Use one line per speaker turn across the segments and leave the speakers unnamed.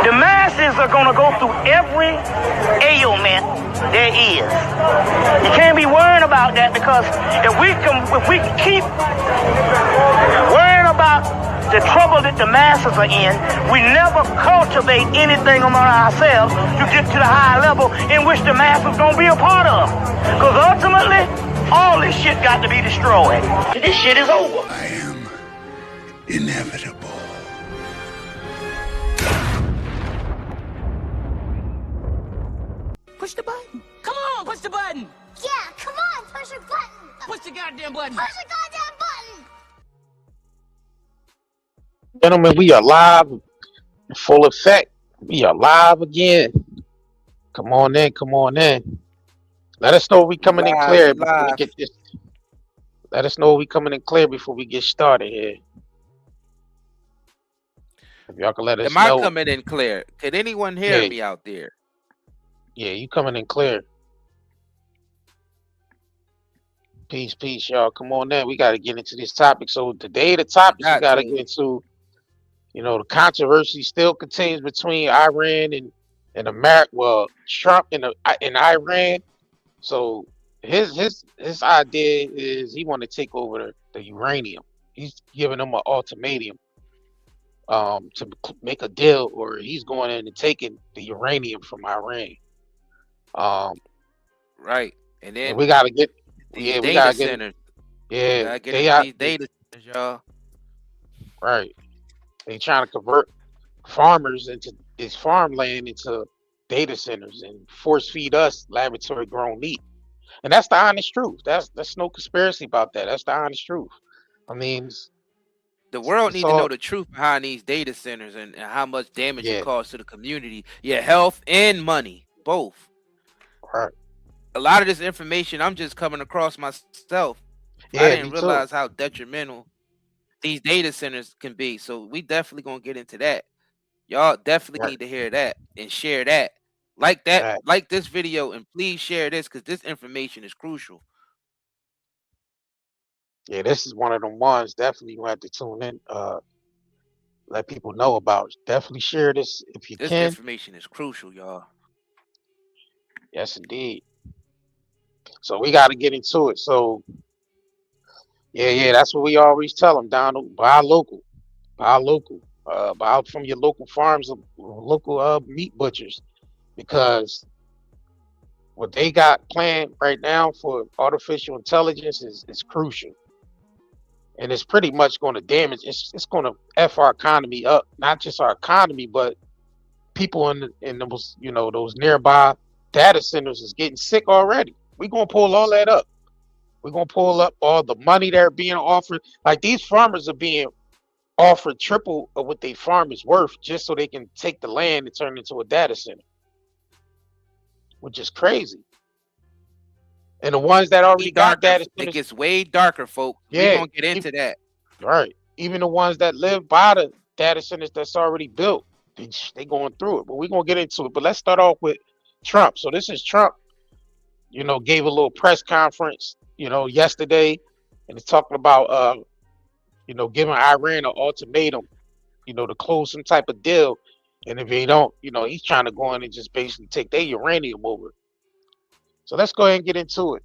The masses are going to go through every ailment there is. You can't be worrying about that, because if we can keep worrying about the trouble that the masses are in, we never cultivate anything among ourselves to get to the high level in which the masses are going to be a part of. Because ultimately, all this shit got to be destroyed. This shit is over.
I am inevitable.
Push the button. Come on, push the button.
Yeah, come on, push the button.
Push the goddamn button.
Push the goddamn button.
Gentlemen, we are live in full effect. We are live again. Come on in, come on in. Let us know we coming in clear before we get this. Let us know we coming in clear before we get started here. If y'all can let us know.
Am I coming in clear? Could anyone hear me out there?
Yeah, you coming in clear. Peace, peace, y'all. Come on in. We got to get into this topic. So today, the topic we got to get into, you know, the controversy still continues between Iran and America. Well, Trump and Iran. So his idea is he want to take over the uranium. He's giving them an ultimatum to make a deal, or he's going in and taking the uranium from Iran.
Right, and then
we gotta get
data centers.
Yeah,
they are data centers, y'all.
Right, they trying to convert farmers into this farmland into data centers and force feed us laboratory grown meat, and that's the honest truth. That's no conspiracy about that. That's the honest truth. I mean,
the world needs to know the truth behind these data centers and how much damage it causes to the community, health and money, both.
Right.
A lot of this information I'm just coming across myself. I didn't realize how detrimental these data centers can be. So we definitely gonna get into that. Y'all definitely need to hear that and share that. Like this video, and please share this, because this information is crucial.
Yeah, this is one of them ones. Definitely you have to tune in. Let people know about. Definitely share this if you can.
This information is crucial, y'all.
Yes, indeed. So we got to get into it. So, yeah, that's what we always tell them, Donald. Buy local, buy from your local farms, local meat butchers, because what they got planned right now for artificial intelligence is crucial, and it's pretty much going to damage. It's going to F our economy up, not just our economy, but people in those, you know, those nearby data centers is getting sick already. We're gonna pull all that up. We're gonna pull up all the money they're being offered. Like, these farmers are being offered triple of what their farm is worth just so they can take the land and turn it into a data center, which is crazy. And the ones that already got data centers,
it gets way darker, folks.
Yeah,
we're gonna get into that.
Right. Even the ones that live by the data centers that's already built, they going through it. But we're gonna get into it. But let's start off with Trump. So this is Trump, you know, gave a little press conference, you know, yesterday, and it's talking about you know, giving Iran an ultimatum, you know, to close some type of deal. And if they don't, you know, he's trying to go in and just basically take their uranium over. So let's go ahead and get into it.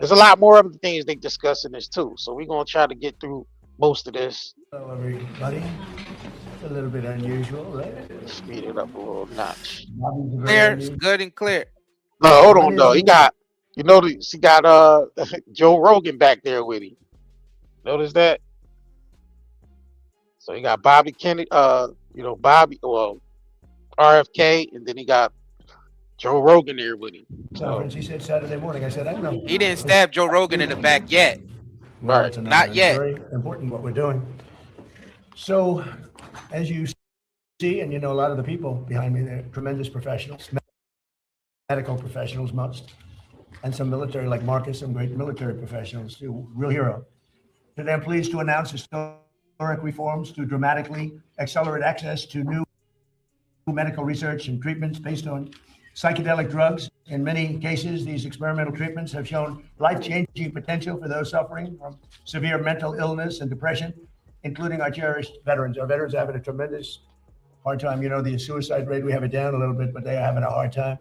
There's a lot more other things they discuss in this too. So we're gonna try to get through most of this.
Hello everybody. It's a little bit unusual, right?
Speed it up a little notch.
Clear, it's good and clear.
No, hold on though. He got, you notice he got Joe Rogan back there with him. Notice that? So he got Bobby Kennedy, you know, RFK, and then he got Joe Rogan there with him.
Conference, he said Saturday morning. I said, I don't know.
He didn't stab Joe Rogan in the back yet.
Right.
Not yet.
Very important what we're doing. So, as you see, and you know, a lot of the people behind me, they're tremendous professionals, medical professionals most, and some military, like Marcus, some great military professionals too, real hero. Today, I'm pleased to announce historic reforms to dramatically accelerate access to new medical research and treatments based on psychedelic drugs. In many cases, these experimental treatments have shown life-changing potential for those suffering from severe mental illness and depression, including our cherished veterans. Our veterans have had a tremendous hard time. You know, the suicide rate, we have it down a little bit, but they are having a hard time.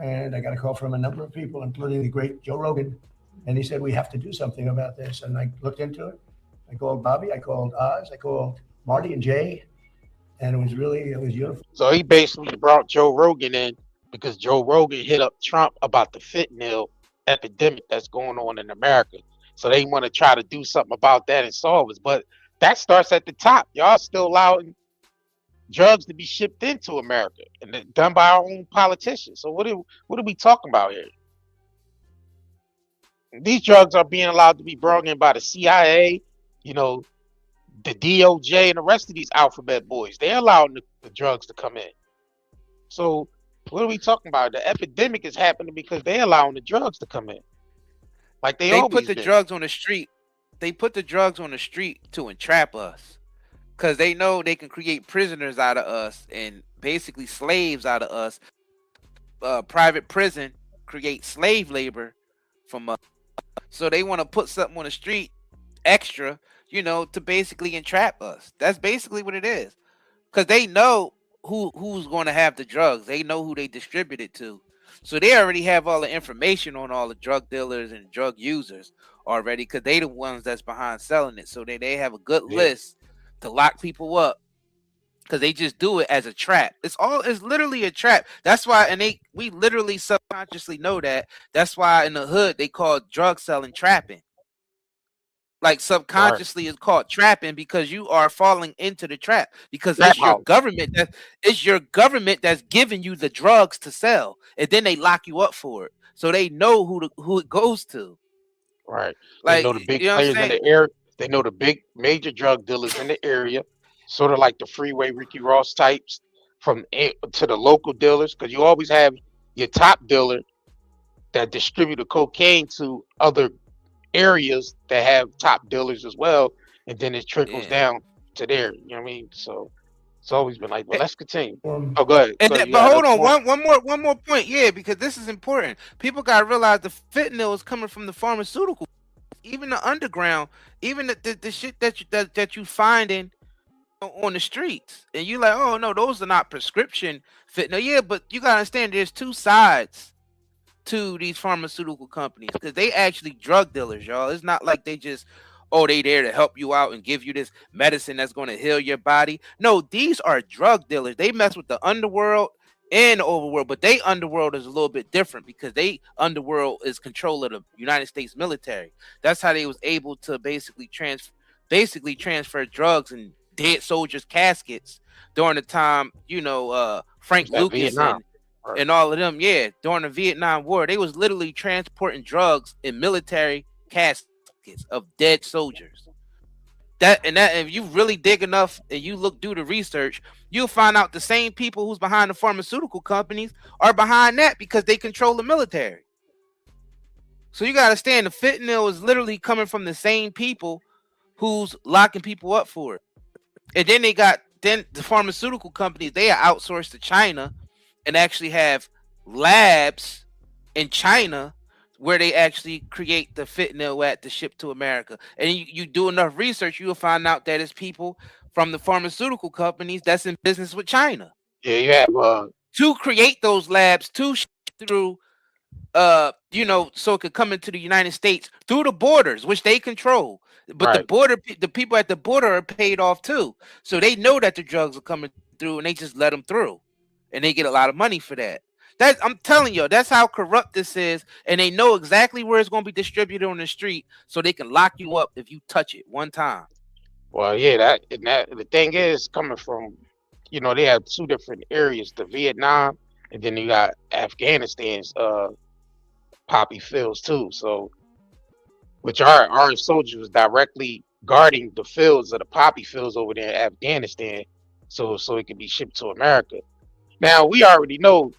And I got a call from a number of people, including the great Joe Rogan. And he said, we have to do something about this. And I looked into it. I called Bobby, I called Oz, I called Marty and Jay. And it was beautiful.
So he basically brought Joe Rogan in because Joe Rogan hit up Trump about the fentanyl epidemic that's going on in America. So they want to try to do something about that and solve it. But that starts at the top. Y'all still allowing drugs to be shipped into America and they're done by our own politicians. So what are we talking about here? These drugs are being allowed to be brought in by the CIA, you know, the DOJ and the rest of these alphabet boys. They're allowing the drugs to come in. So what are we talking about? The epidemic is happening because they're allowing the drugs to come in. Like they always
put the
did.
drugs on the street. They put the drugs on the street to entrap us. Because they know they can create prisoners out of us and basically slaves out of us. Private prison create slave labor from us. So they want to put something on the street extra, you know, to basically entrap us. That's basically what it is. Because they know who's going to have the drugs. They know who they distribute it to. So they already have all the information on all the drug dealers and drug users already, because they the ones that's behind selling it. So they have a good list to lock people up, because they just do it as a trap. It's literally a trap. That's why, and we literally subconsciously know that. That's why in the hood they call drug selling trapping. Like subconsciously it's called trapping, because you are falling into the trap, because it's your government that's giving you the drugs to sell, and then they lock you up for it. So they know who it goes to.
Right.
Like,
they know the big
you know
players in the area. They know the big major drug dealers in the area, sort of like the freeway Ricky Ross types to the local dealers, because you always have your top dealer that distribute the cocaine to other areas that have top dealers as well, and then it trickles down to there. You know what I mean? So it's always been like, well, let's continue. Oh, go ahead.
But hold on, one more point, because this is important. People gotta realize the fentanyl is coming from the pharmaceutical, even the underground, even the shit that you finding on the streets, and you like, oh no, those are not prescription fentanyl. Yeah, but you gotta understand, there's two sides to these pharmaceutical companies, because they actually drug dealers, y'all. It's not like they just, they there to help you out and give you this medicine that's going to heal your body. No, these are drug dealers. They mess with the underworld and the overworld, but they underworld is a little bit different, because they underworld is control of the United States military. That's how they was able to basically transfer drugs and dead soldiers' caskets during the time, Frank Lucas and all of them, during the Vietnam War. They was literally transporting drugs in military caskets of dead soldiers. That if you really dig enough and you do the research, you'll find out the same people who's behind the pharmaceutical companies are behind that, because they control the military. So you gotta understand, the fentanyl is literally coming from the same people who's locking people up for it. And then the pharmaceutical companies, they are outsourced to China and actually have labs in China where they actually create the fentanyl to ship to America. And you do enough research, you'll find out that it's people from the pharmaceutical companies that's in business with China.
Yeah, you have
to create those labs to ship through, so it could come into the United States through the borders, which they control. But the people at the border are paid off too, so they know that the drugs are coming through, and they just let them through, and they get a lot of money for that. I'm telling you, that's how corrupt this is, and they know exactly where it's going to be distributed on the street, so they can lock you up if you touch it one time.
Well, yeah, the thing is coming from, they have two different areas: the Vietnam, and then you got Afghanistan's poppy fields too. So, which our soldiers was directly guarding the fields of the poppy fields over there in Afghanistan, so it can be shipped to America. Now we already know.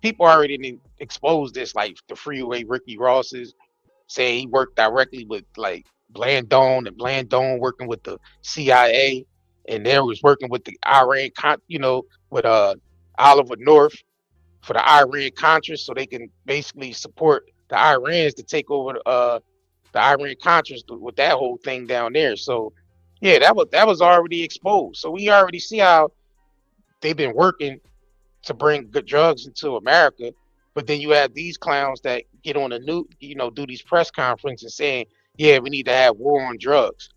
People already exposed this, like the freeway Ricky Ross's saying he worked directly with like Blandone, and Blandone working with the CIA, and there was working with the Iran, with Oliver North for the Iran Contras, so they can basically support the Irans to take over the Iran Contras with that whole thing down there. So, Yeah, that was already exposed. So we already see how they've been working to bring good drugs into America. But then you have these clowns that get on the new, do these press conferences saying, yeah, we need to have war on drugs.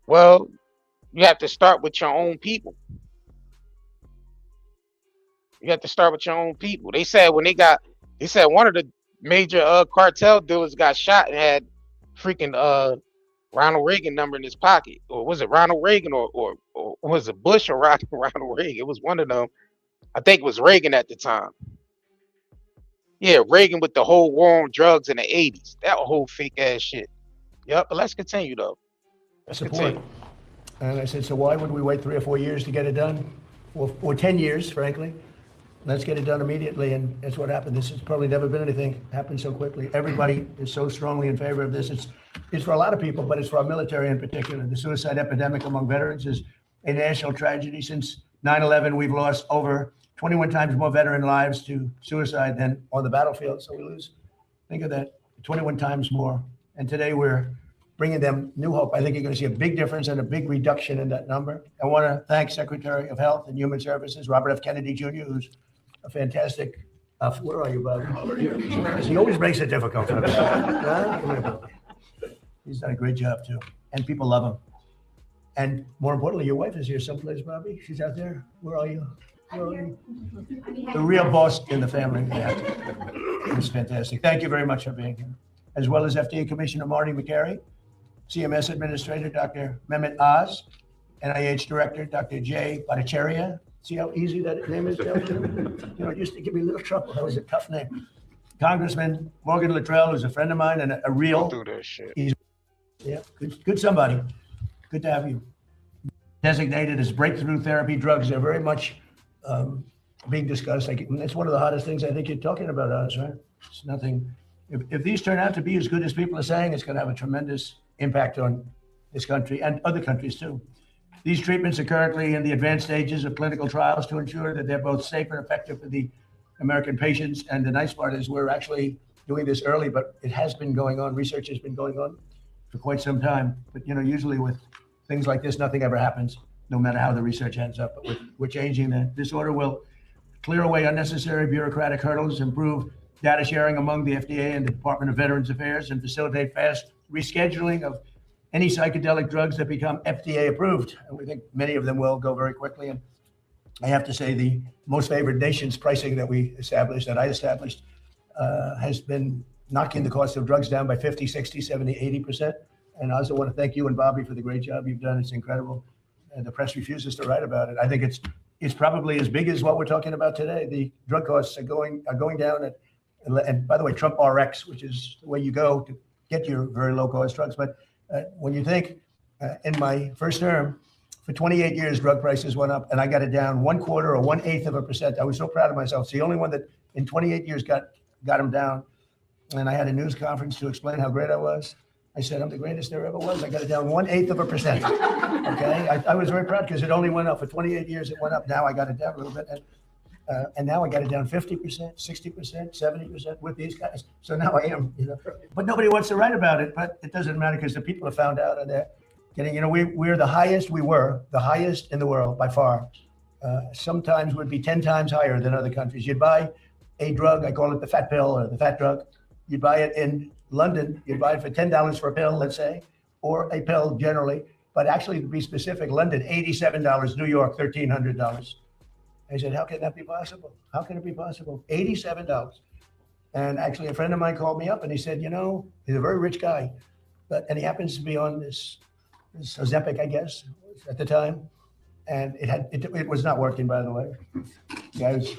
Well, you have to start with your own people. You have to start with your own people. They said one of the major cartel dealers got shot and had freaking Ronald Reagan number in his pocket. Or was it Ronald Reagan or was it Bush or Ronald Reagan? It was one of them. I think it was Reagan at the time. Yeah, Reagan with the whole war on drugs in the 80s. That whole fake ass shit. Yep, but let's continue though.
Support. And I said, so why would we wait 3 or 4 years to get it done? Or 10 years, frankly. Let's get it done immediately, and that's what happened. This has probably never been anything happened so quickly. Everybody is so strongly in favor of this. It's for a lot of people, but it's for our military in particular. The suicide epidemic among veterans is a national tragedy. Since 9/11, we've lost over 21 times more veteran lives to suicide than on the battlefield. So we lose, think of that, 21 times more. And today we're bringing them new hope. I think you're going to see a big difference and a big reduction in that number. I want to thank Secretary of Health and Human Services, Robert F. Kennedy Jr., who's a fantastic, where are you, Bob? Over here. He always makes it difficult for me. He's done a great job too. And people love him. And more importantly, your wife is here someplace, Bobby. She's out there. Where are you? Where are you? The real boss in the family. Yeah. It's fantastic. Thank you very much for being here. As well as FDA Commissioner Marty McCary, CMS Administrator Dr. Mehmet Oz, NIH Director Dr. Jay Bhattacharya. See how easy that name is? It used to give me a little trouble. That was a tough name. Congressman Morgan Luttrell, who's a friend of mine and a real.
Do that shit.
Good somebody. Good to have you. Designated as breakthrough therapy drugs. They're very much being discussed. It's one of the hottest things I think you're talking about, Oz, right? It's nothing. If these turn out to be as good as people are saying, it's going to have a tremendous impact on this country and other countries too. These treatments are currently in the advanced stages of clinical trials to ensure that they're both safe and effective for the American patients. And the nice part is we're actually doing this early, but it has been going on. Research has been going on for quite some time. But usually with things like this, nothing ever happens, no matter how the research ends up. But we're changing that. This order will clear away unnecessary bureaucratic hurdles, improve data sharing among the FDA and the Department of Veterans Affairs, and facilitate fast rescheduling of any psychedelic drugs that become FDA approved. And we think many of them will go very quickly. And I have to say the most favored nations pricing that I established, has been knocking the cost of drugs down by 50, 60, 70, 80%. And I also want to thank you and Bobby for the great job you've done. It's incredible. And the press refuses to write about it. I think it's probably as big as what we're talking about today. The drug costs are going down. And by the way, Trump RX, which is the way you go to get your very low cost drugs. But when you think in my first term, for 28 years, drug prices went up and I got it down 1/4 or 1/8%. I was so proud of myself. It's the only one that in 28 years got them down. And I had a news conference to explain how great I was. I said, I'm the greatest there ever was. I got it down 1/8%. Okay. I was very proud because it only went up for 28 years. It went up. Now I got it down a little bit. And now I got it down 50%, 60%, 70% with these guys. So now I am, but nobody wants to write about it, but it doesn't matter because the people have found out and they're getting, we were the highest in the world by far. Sometimes would be 10 times higher than other countries. You'd buy a drug, I call it the fat pill or the fat drug. You'd buy it in London, you'd buy it for $10 for a pill, let's say, or a pill generally, but actually to be specific, London, $87, New York, $1,300. I said, how can that be possible? How can it be possible? $87. And actually a friend of mine called me up and he said, he's a very rich guy, and he happens to be on this Ozempic, I guess, at the time. And it was not working, by the way. The guy was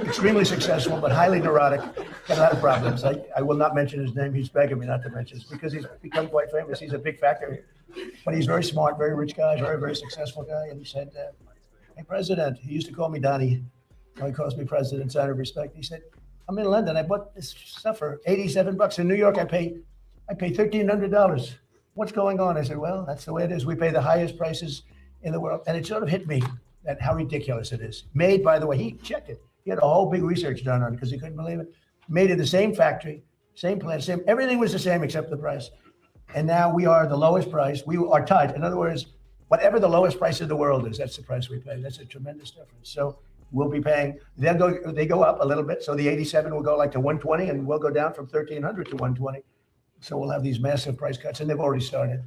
extremely successful, but highly neurotic, had a lot of problems. I will not mention his name. He's begging me not to mention it because he's become quite famous. He's a big factor, but he's very smart, very rich guy, very, very successful guy. And he said, hey, President, he used to call me Donnie. Now he calls me President, sign of respect. He said, I'm in London. I bought this stuff for $87. In New York, I pay $1,300. What's going on? I said, well, that's the way it is. We pay the highest prices in the world. And it sort of hit me that how ridiculous it is. Made, by the way, he checked it. He had a whole big research done on it because he couldn't believe it. Made in the same factory, same plant, everything was the same except the price. And now we are the lowest price. We are tied. In other words, whatever the lowest price in the world is, that's the price we pay. That's a tremendous difference. So we'll be paying, they go up a little bit. So the 87 will go like to 120 and we'll go down from 1,300 to 120. So we'll have these massive price cuts and they've already started.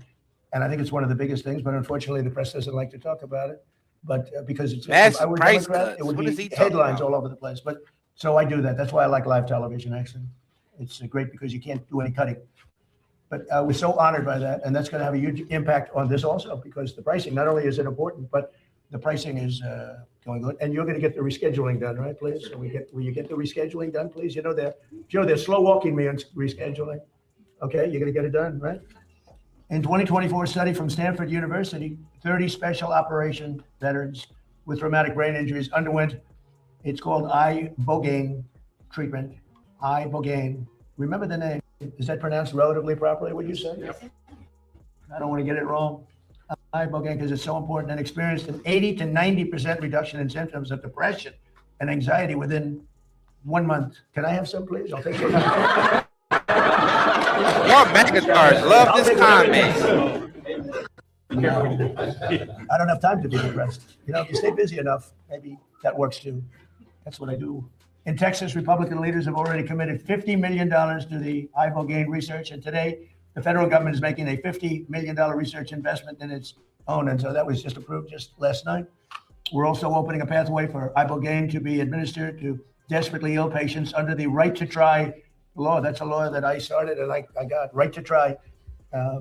And I think it's one of the biggest things, but unfortunately the press doesn't like to talk about it. But because it's
massive
I would
price
Democrat,
cuts.
it would
What is
be
he talking
headlines
about?
all over the place. But so I do that. That's why I like live television, actually. It's great because you can't do any cutting. But we're so honored by that. And that's going to have a huge impact on this also, because the pricing, not only is it important, but the pricing is going good. And you're going to get the rescheduling done, right, please? So will you get the rescheduling done, please? You know, they're slow walking me on rescheduling. Okay, you're going to get it done, right? In 2024 study from Stanford University, 30 special operation veterans with traumatic brain injuries underwent, it's called ibogaine treatment. Ibogaine. Remember the name. Is that pronounced relatively properly, would you say? Yep. I don't want to get it wrong. Ibogaine, because it's so important, and experienced an 80 to 90% reduction in symptoms of depression and anxiety within 1 month. Can I have some, please? I'll take some.
Y'all megatars love this comment.
I don't have time to be depressed. You know, if you stay busy enough, maybe that works too. That's what I do. In Texas, Republican leaders have already committed $50 million to the ibogaine research. And today, the federal government is making a $50 million research investment in its own. And so that was just approved just last night. We're also opening a pathway for ibogaine to be administered to desperately ill patients under the right to try law. That's a law that I started and I got right to try.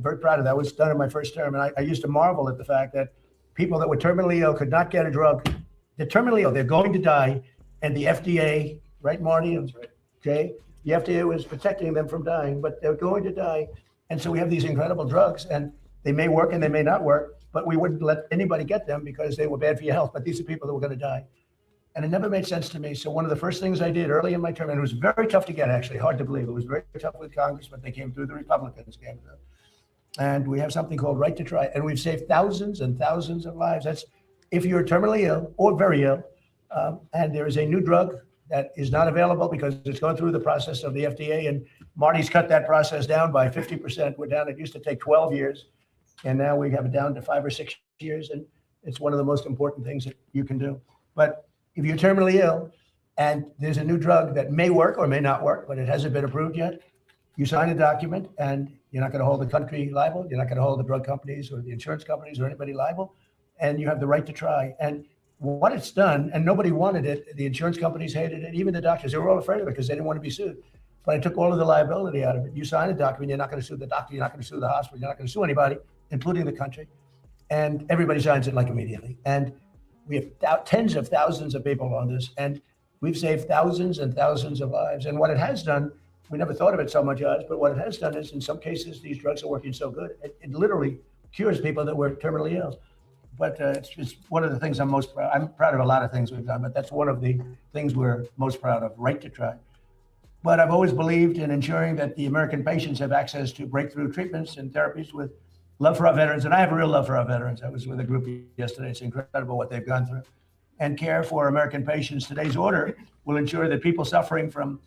Very proud of that. It was done in my first term. And I used to marvel at the fact that people that were terminally ill could not get a drug. They're terminally ill. They're going to die. And the FDA, right, Marty? That's right. Okay. The FDA was protecting them from dying, but they're going to die. And so we have these incredible drugs, and they may work and they may not work, but we wouldn't let anybody get them because they were bad for your health. But these are people that were going to die. And it never made sense to me. So one of the first things I did early in my term, and it was very tough to get, actually, hard to believe. It was very tough with Congress, but they came through, the Republicans came through. And we have something called Right to Try, and we've saved thousands and thousands of lives. That's if you're terminally ill or very ill, and there is a new drug that is not available because it's going through the process of the FDA, and Marty's cut that process down by 50%. We're down, it used to take 12 years, and now we have it down to 5 or 6 years, and it's one of the most important things that you can do. But if you're terminally ill and there's a new drug that may work or may not work, but it hasn't been approved yet, you sign a document and you're not going to hold the country liable. You're not going to hold the drug companies or the insurance companies or anybody liable. And you have the right to try. And what it's done, and nobody wanted it, the insurance companies hated it, even the doctors, they were all afraid of it because they didn't want to be sued. But I took all of the liability out of it. You sign a document, you're not going to sue the doctor, you're not going to sue the hospital, you're not going to sue anybody, including the country. And everybody signs it like immediately. And we have tens of thousands of people on this, and we've saved thousands and thousands of lives. And what it has done, we never thought of it so much as, but what it has done is in some cases, these drugs are working so good, it literally cures people that were terminally ill. But it's one of the things I'm most proud. I'm proud of a lot of things we've done, but that's one of the things we're most proud of, Right to Try. But I've always believed in ensuring that the American patients have access to breakthrough treatments and therapies with love for our veterans. And I have a real love for our veterans. I was with a group yesterday. It's incredible what they've gone through. And care for American patients. Today's order will ensure that people suffering from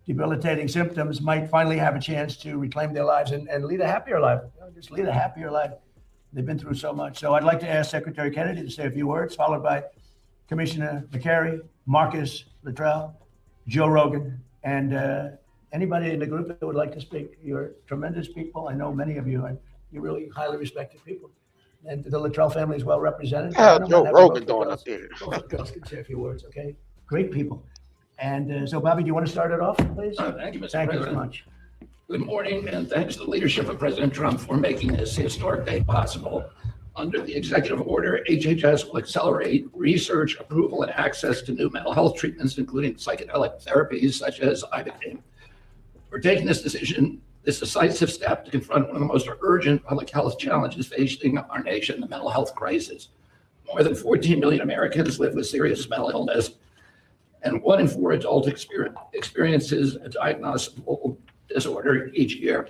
debilitating symptoms might finally have a chance to reclaim their lives and lead a happier life. Just lead a happier life. They've been through so much. So I'd like to ask Secretary Kennedy to say a few words, followed by Commissioner McCary, Marcus Luttrell, Joe Rogan, and anybody in the group that would like to speak. You're tremendous people. I know many of you, and you're really highly respected people. And the Luttrell family is well represented.
Joe Rogan doing up there?
Girls can say a few words, okay? Great people. And so, Bobby, do you want to start it off, please?
Thank you, Mr.
Thank you
President.
so much.
Good morning, and thanks to the leadership of President Trump for making this historic day possible. Under the executive order, HHS will accelerate research, approval, and access to new mental health treatments, including psychedelic therapies such as ibogaine. We're taking this decisive step to confront one of the most urgent public health challenges facing our nation, the mental health crisis. More than 14 million Americans live with serious mental illness, and 1 in 4 adults experiences a diagnosable disorder each year.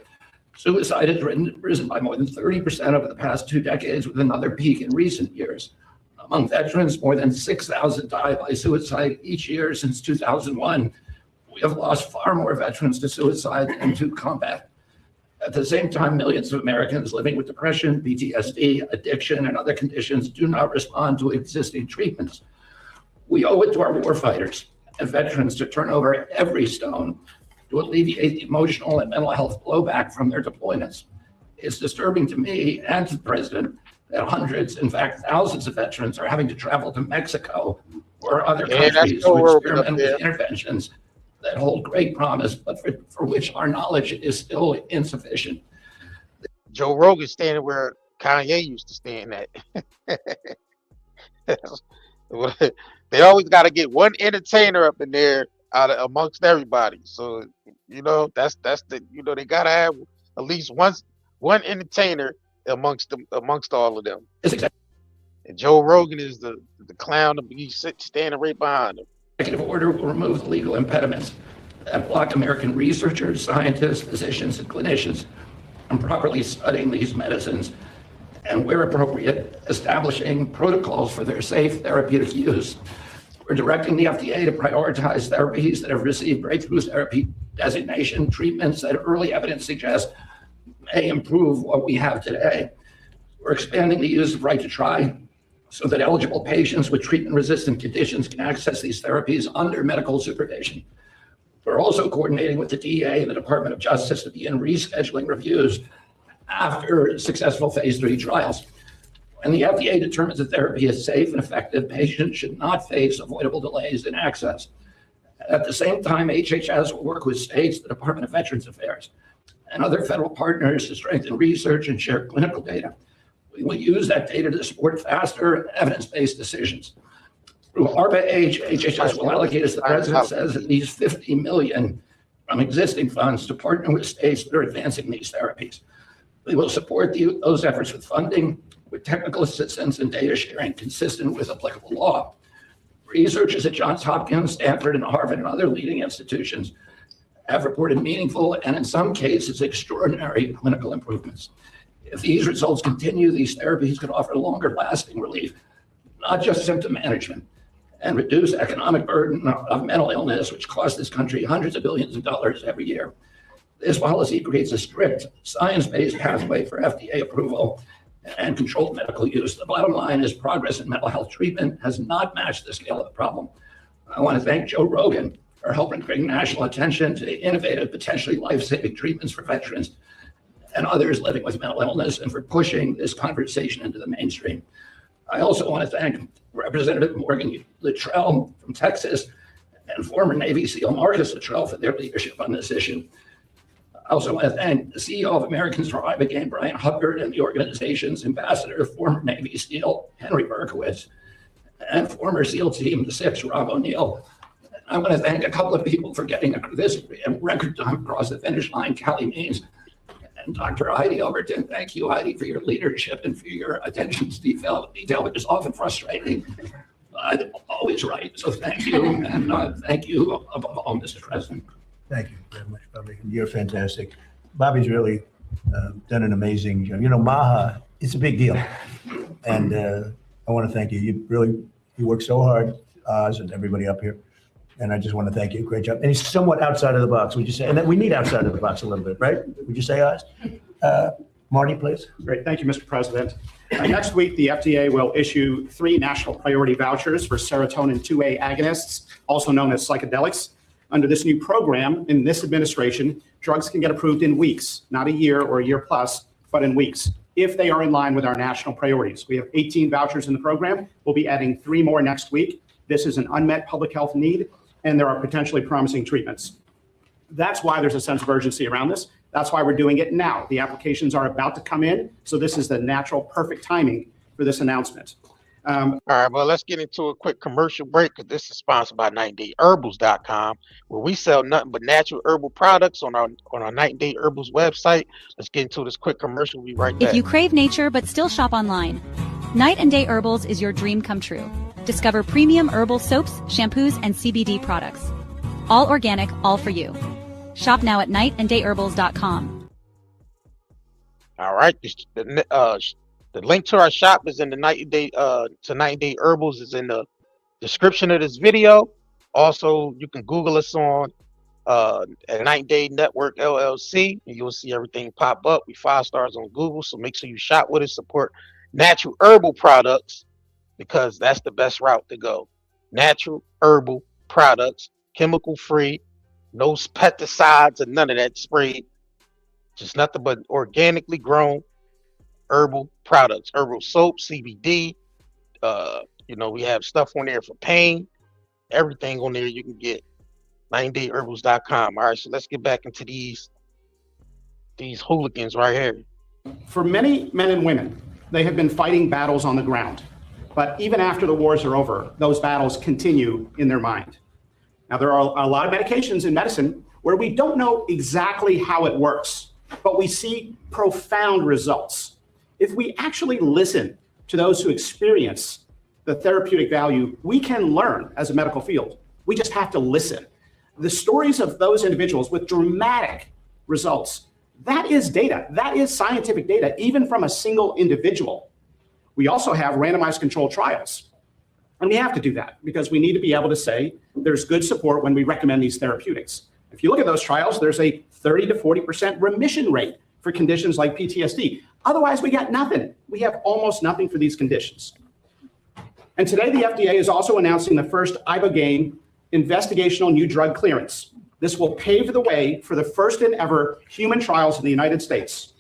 Suicide has risen by more than 30% over the past 2 decades, with another peak in recent years. Among veterans, more than 6,000 die by suicide each year since 2001. We have lost far more veterans to suicide than to combat. At the same time, millions of Americans living with depression, PTSD, addiction, and other conditions do not respond to existing treatments. We owe it to our warfighters and veterans to turn over every stone to alleviate the emotional and mental health blowback from their deployments. It's disturbing to me and to the president that hundreds, in fact, thousands of veterans are having to travel to Mexico or other countries to experiment with interventions that hold great promise, but for which our knowledge is still insufficient.
Joe Rogan standing where Kanye used to stand at. They always got to get one entertainer up in there amongst everybody. So that's the they gotta have at least one entertainer amongst all of them. And Joe Rogan is the clown. He's standing right behind him.
Executive order will remove the legal impediments that block American researchers, scientists, physicians, and clinicians from properly studying these medicines, and where appropriate, establishing protocols for their safe therapeutic use. We're directing the FDA to prioritize therapies that have received breakthrough therapy designation, treatments that early evidence suggests may improve what we have today. We're expanding the use of right to try so that eligible patients with treatment-resistant conditions can access these therapies under medical supervision. We're also coordinating with the DEA and the Department of Justice to begin rescheduling reviews after successful phase 3 trials. When the FDA determines that therapy is safe and effective, patients should not face avoidable delays in access. At the same time, HHS will work with states, the Department of Veterans Affairs, and other federal partners to strengthen research and share clinical data. We will use that data to support faster evidence-based decisions. Through ARPA-H, HHS will allocate, as the president says, at least $50 million from existing funds to partner with states that are advancing these therapies. We will support those efforts with funding, with technical assistance and data sharing consistent with applicable law. Researchers at Johns Hopkins, Stanford, and Harvard, and other leading institutions have reported meaningful and, in some cases, extraordinary clinical improvements. If these results continue, these therapies could offer longer lasting relief, not just symptom management, and reduce economic burden of mental illness, which costs this country hundreds of billions of dollars every year. This policy creates a strict, science-based pathway for FDA approval and controlled medical use. The bottom line is progress in mental health treatment has not matched the scale of the problem. I want to thank Joe Rogan for helping bring national attention to innovative, potentially life-saving treatments for veterans and others living with mental illness, and for pushing this conversation into the mainstream. I also want to thank Representative Morgan Luttrell from Texas and former Navy SEAL Marcus Luttrell for their leadership on this issue. I also want to thank the CEO of Americans for Ibogaine, Brian Hubbard, and the organization's ambassador, former Navy SEAL Henry Berkowitz, and former SEAL Team 6, Rob O'Neill. I want to thank a couple of people for getting this record time across the finish line, Callie Means and Dr. Heidi Overton. Thank you, Heidi, for your leadership and for your attention to detail, which is often frustrating. Always right. So thank you, and thank you above all, Mr. President.
Thank you very much, Bobby. You're fantastic. Bobby's really done an amazing job. Maha, it's a big deal. And I want to thank you. You work so hard, Oz and everybody up here. And I just want to thank you. Great job. And he's somewhat outside of the box, would you say? And then we need outside of the box a little bit, right? Would you say, Oz? Marty, please.
Great. Thank you, Mr. President. Next week, the FDA will issue 3 national priority vouchers for serotonin 2A agonists, also known as psychedelics. Under this new program, in this administration, drugs can get approved in weeks, not a year or a year plus, but in weeks, if they are in line with our national priorities. We have 18 vouchers in the program. We'll be adding 3 more next week. This is an unmet public health need, and there are potentially promising treatments. That's why there's a sense of urgency around this. That's why we're doing it now. The applications are about to come in, so this is the natural, perfect timing for this announcement.
All right, well, let's get into a quick commercial break, because this is sponsored by 90dayherbals.com, where we sell nothing but natural herbal products on our 90 Day Herbals website. Let's get into this quick commercial. We'll be right back.
If you crave nature but still shop online, Night and Day Herbals is your dream come true. Discover premium herbal soaps, shampoos, and CBD products. All organic, all for you. Shop now at nightanddayherbals.com.
All right, the link to our shop is in the 90 Day Herbals is in the description of this video. Also, you can Google us on at Night and Day Network LLC, and you'll see everything pop up. We 5 stars on Google, so make sure you shop with us, support natural herbal products, because that's the best route to go. Natural herbal products, chemical free, no pesticides and none of that sprayed, just nothing but organically grown herbal products, herbal soap, CBD. We have stuff on there for pain, everything on there you can get. 9dayherbals.com. All right, so let's get back into these hooligans right here.
For many men and women, they have been fighting battles on the ground. But even after the wars are over, those battles continue in their mind. Now, there are a lot of medications in medicine where we don't know exactly how it works, but we see profound results. If we actually listen to those who experience the therapeutic value, we can learn as a medical field. We just have to listen. The stories of those individuals with dramatic results, that is data. That is scientific data, even from a single individual. We also have randomized controlled trials. And we have to do that because we need to be able to say there's good support when we recommend these therapeutics. If you look at those trials, there's a 30 to 40% remission rate for conditions like PTSD. Otherwise, we got nothing. We have almost nothing for these conditions. And today, the FDA is also announcing the first ibogaine investigational new drug clearance. This will pave the way for the first and ever human trials in the United States.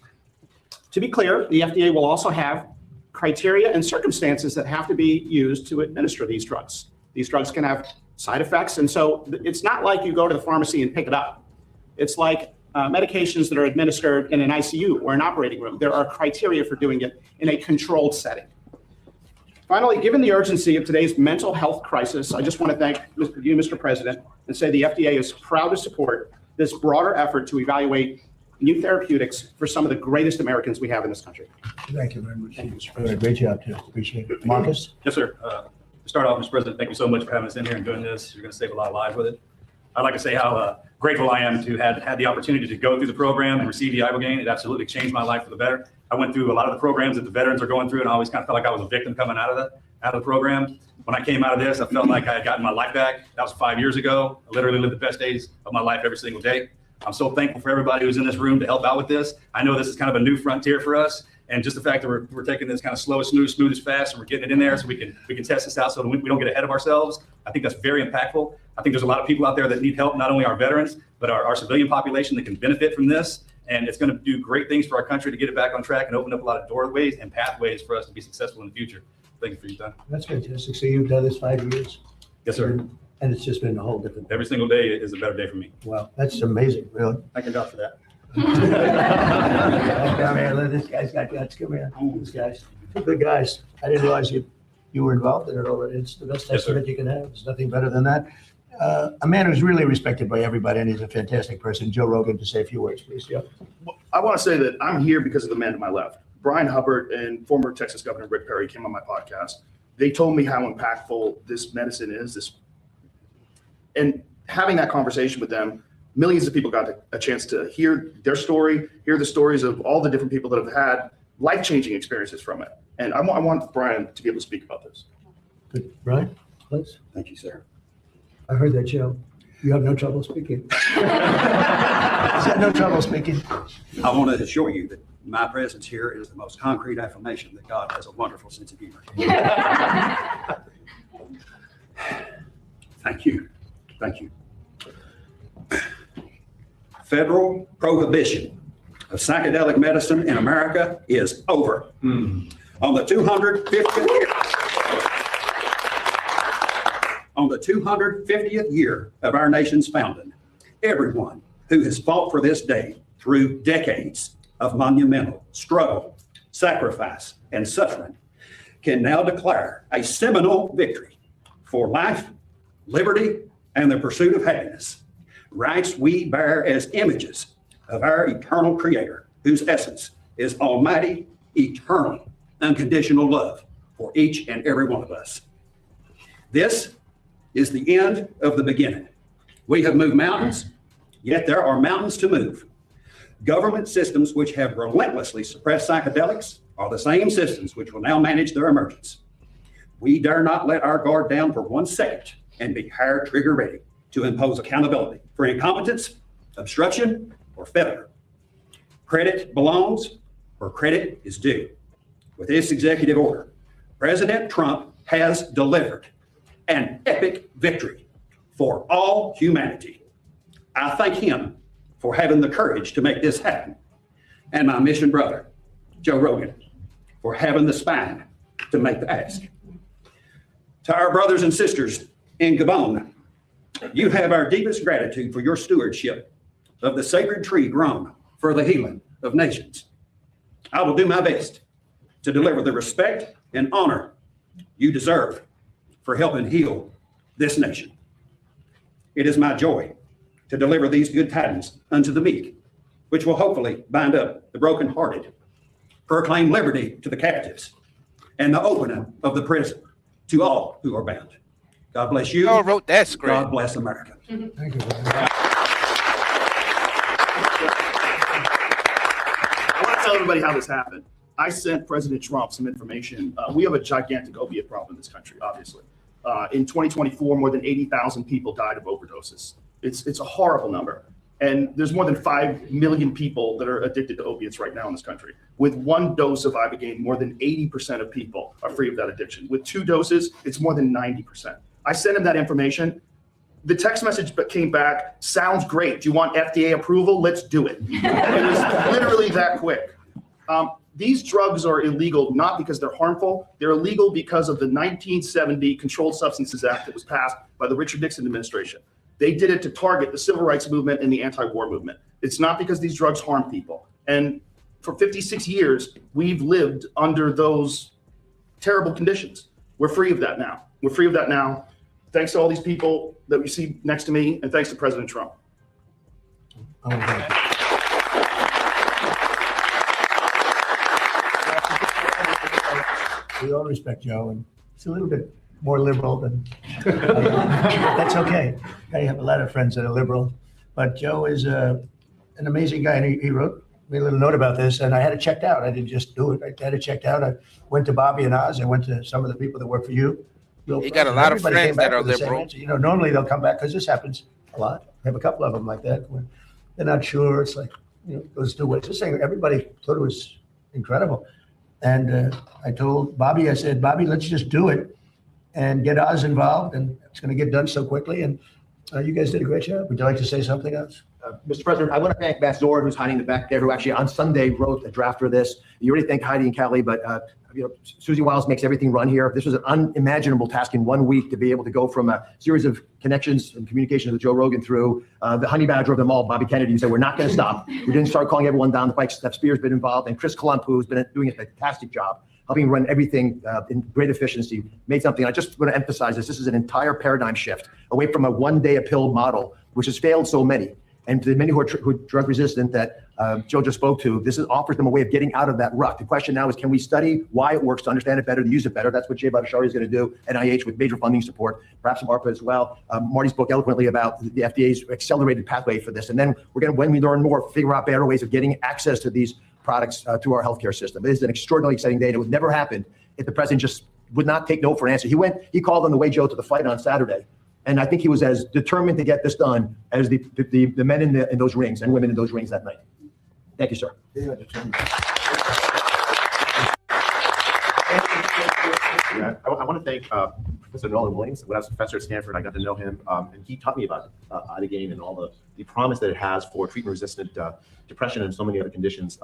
To be clear, the FDA will also have criteria and circumstances that have to be used to administer these drugs. These drugs can have side effects, and so it's not like you go to the pharmacy and pick it up. It's like medications that are administered in an ICU or an operating room. There are criteria for doing it in a controlled setting. Finally, given the urgency of today's mental health crisis, I just want to thank you, Mr. President, and say the FDA is proud to support this broader effort to evaluate new therapeutics for some of the greatest Americans we have in this country.
Thank you very much. Thank you, Mr. President. Great job, too. Appreciate it. Marcus?
Yes, sir. To start off, Mr. President, thank you so much for having us in here and doing this. You're going to save a lot of lives with it. I'd like to say how grateful I am to have had the opportunity to go through the program and receive the ibogaine. It absolutely changed my life for the better. I went through a lot of the programs that the veterans are going through, and I always kind of felt like I was a victim coming out of the program. When I came out of this, I felt like I had gotten my life back. That was 5 years ago. I literally lived the best days of my life every single day. I'm so thankful for everybody who's in this room to help out with this. I know this is kind of a new frontier for us, and just the fact that we're taking this kind of slow, smooth as fast, and we're getting it in there so we can test this out so that we don't get ahead of ourselves. I think that's very impactful. I think there's a lot of people out there that need help, not only our veterans, but our civilian population that can benefit from this. And it's going to do great things for our country to get it back on track and open up a lot of doorways and pathways for us to be successful in the future. Thank you for your time.
That's fantastic. So you've done this 5 years?
Yes, sir.
And it's just been a whole different.
Every single day is a better day for me.
Wow, that's amazing, really.
I can vouch for that.
Come here, this guy's got guts. Come here. These guys, two good guys. I didn't realize you were involved in it already. It's the best testament you can have. There's nothing better than that. A man who's really respected by everybody, and he's a fantastic person. Joe Rogan, to say a few words, please. Yeah.
I want to say that I'm here because of the man to my left. Brian Hubbard and former Texas Governor Rick Perry came on my podcast. They told me how impactful this medicine is. And having that conversation with them, millions of people got a chance to hear their story, hear the stories of all the different people that have had life-changing experiences from it. And I want Brian to be able to speak about this.
Good. Brian, please.
Thank you, sir.
I heard that, Joe. You have no trouble speaking. No trouble speaking.
I want to assure you that my presence here is the most concrete affirmation that God has a wonderful sense of humor. Thank you. Thank you. Federal prohibition of psychedelic medicine in America is over. On the 250th year of our nation's founding, everyone who has fought for this day through decades of monumental struggle, sacrifice, and suffering can now declare a seminal victory for life, liberty, and the pursuit of happiness. Rights we bear as images of our eternal Creator, whose essence is almighty, eternal, unconditional love for each and every one of us. This is the end of the beginning. We have moved mountains, yet there are mountains to move. Government systems which have relentlessly suppressed psychedelics are the same systems which will now manage their emergence. We dare not let our guard down for 1 second and be hair trigger ready to impose accountability for incompetence, obstruction, or failure. Credit belongs where credit is due. With this executive order, President Trump has delivered an epic victory for all humanity. I thank him for having the courage to make this happen, and my mission brother, Joe Rogan, for having the spine to make the ask. To our brothers and sisters in Gabon, you have our deepest gratitude for your stewardship of the sacred tree grown for the healing of nations. I will do my best to deliver the respect and honor you deserve for helping heal this nation. It is my joy to deliver these good tidings unto the meek, which will hopefully bind up the brokenhearted, proclaim liberty to the captives, and the opening of the prison to all who are bound. God bless you.
Y'all wrote that script.
God bless America.
Thank you.
I want to tell everybody how this happened. I sent President Trump some information. We have a gigantic opiate problem in this country, obviously. In 2024, more than 80,000 people died of overdoses. It's a horrible number. And there's more than 5 million people that are addicted to opiates right now in this country. With 1 dose of Ibogaine, more than 80% of people are free of that addiction. With 2 doses, it's more than 90%. I sent him that information. The text message that came back, sounds great. Do you want FDA approval? Let's do it. It was literally that quick. These drugs are illegal not because they're harmful. They're illegal because of the 1970 Controlled Substances Act that was passed by the Richard Nixon administration. They did it to target the civil rights movement and the anti-war movement. It's not because these drugs harm people. And for 56 years, we've lived under those terrible conditions. We're free of that now. We're free of that now. Thanks to all these people that we see next to me, and thanks to President Trump.
We all respect Joe, and he's a little bit more liberal than that's okay. I have a lot of friends that are liberal, but Joe is an amazing guy, and he wrote me a little note about this, and I had it checked out. I didn't just do it. I had it checked out. I went to Bobby and Oz. I went to some of the people that work for you.
You got a lot of friends that are liberal.
You know, normally they'll come back because this happens a lot. I have a couple of them like that where they're not sure. It's like, you know, goes two ways. This thing, everybody thought it was incredible. And I told Bobby, I said, Bobby, let's just do it and get Oz involved, and it's going to get done so quickly. And you guys did a great job. Would you like to say something else?
Mr. President, I want to thank Matt Zord, who's hiding in the back there, who actually on Sunday wrote a draft for this. You already thanked Heidi and Kelly, but you know, Susie Wiles makes everything run here. This was an unimaginable task in 1 week to be able to go from a series of connections and communications with Joe Rogan through the honey badger of them all, Bobby Kennedy, who said, we're not going to stop. We didn't start calling everyone down the pike. Steph Spear's been involved, and Chris Klump, who's been doing a fantastic job, helping run everything in great efficiency, made something. I just want to emphasize this. This is an entire paradigm shift away from a one-day-a-pill model, which has failed so many. And to the many who are drug resistant that Joe just spoke to, this offers them a way of getting out of that rut. The question now is, can we study why it works to understand it better, to use it better? That's what Jay Bhattacharya is going to do, NIH with major funding support, perhaps some ARPA as well. Marty spoke eloquently about the FDA's accelerated pathway for this. And then we're going to, when we learn more, figure out better ways of getting access to these products through our healthcare system. It is an extraordinarily exciting day. It would never happen if the president just would not take no for an answer. He called on the way, Joe, to the fight on Saturday. And I think he was as determined to get this done as the men in those rings and women in those rings that night. Thank you, sir.
Yeah, I want to thank Professor Nolan Williams. When I was a professor at Stanford, I got to know him, and he taught me about Ibogaine and all the promise that it has for treatment-resistant depression and so many other conditions.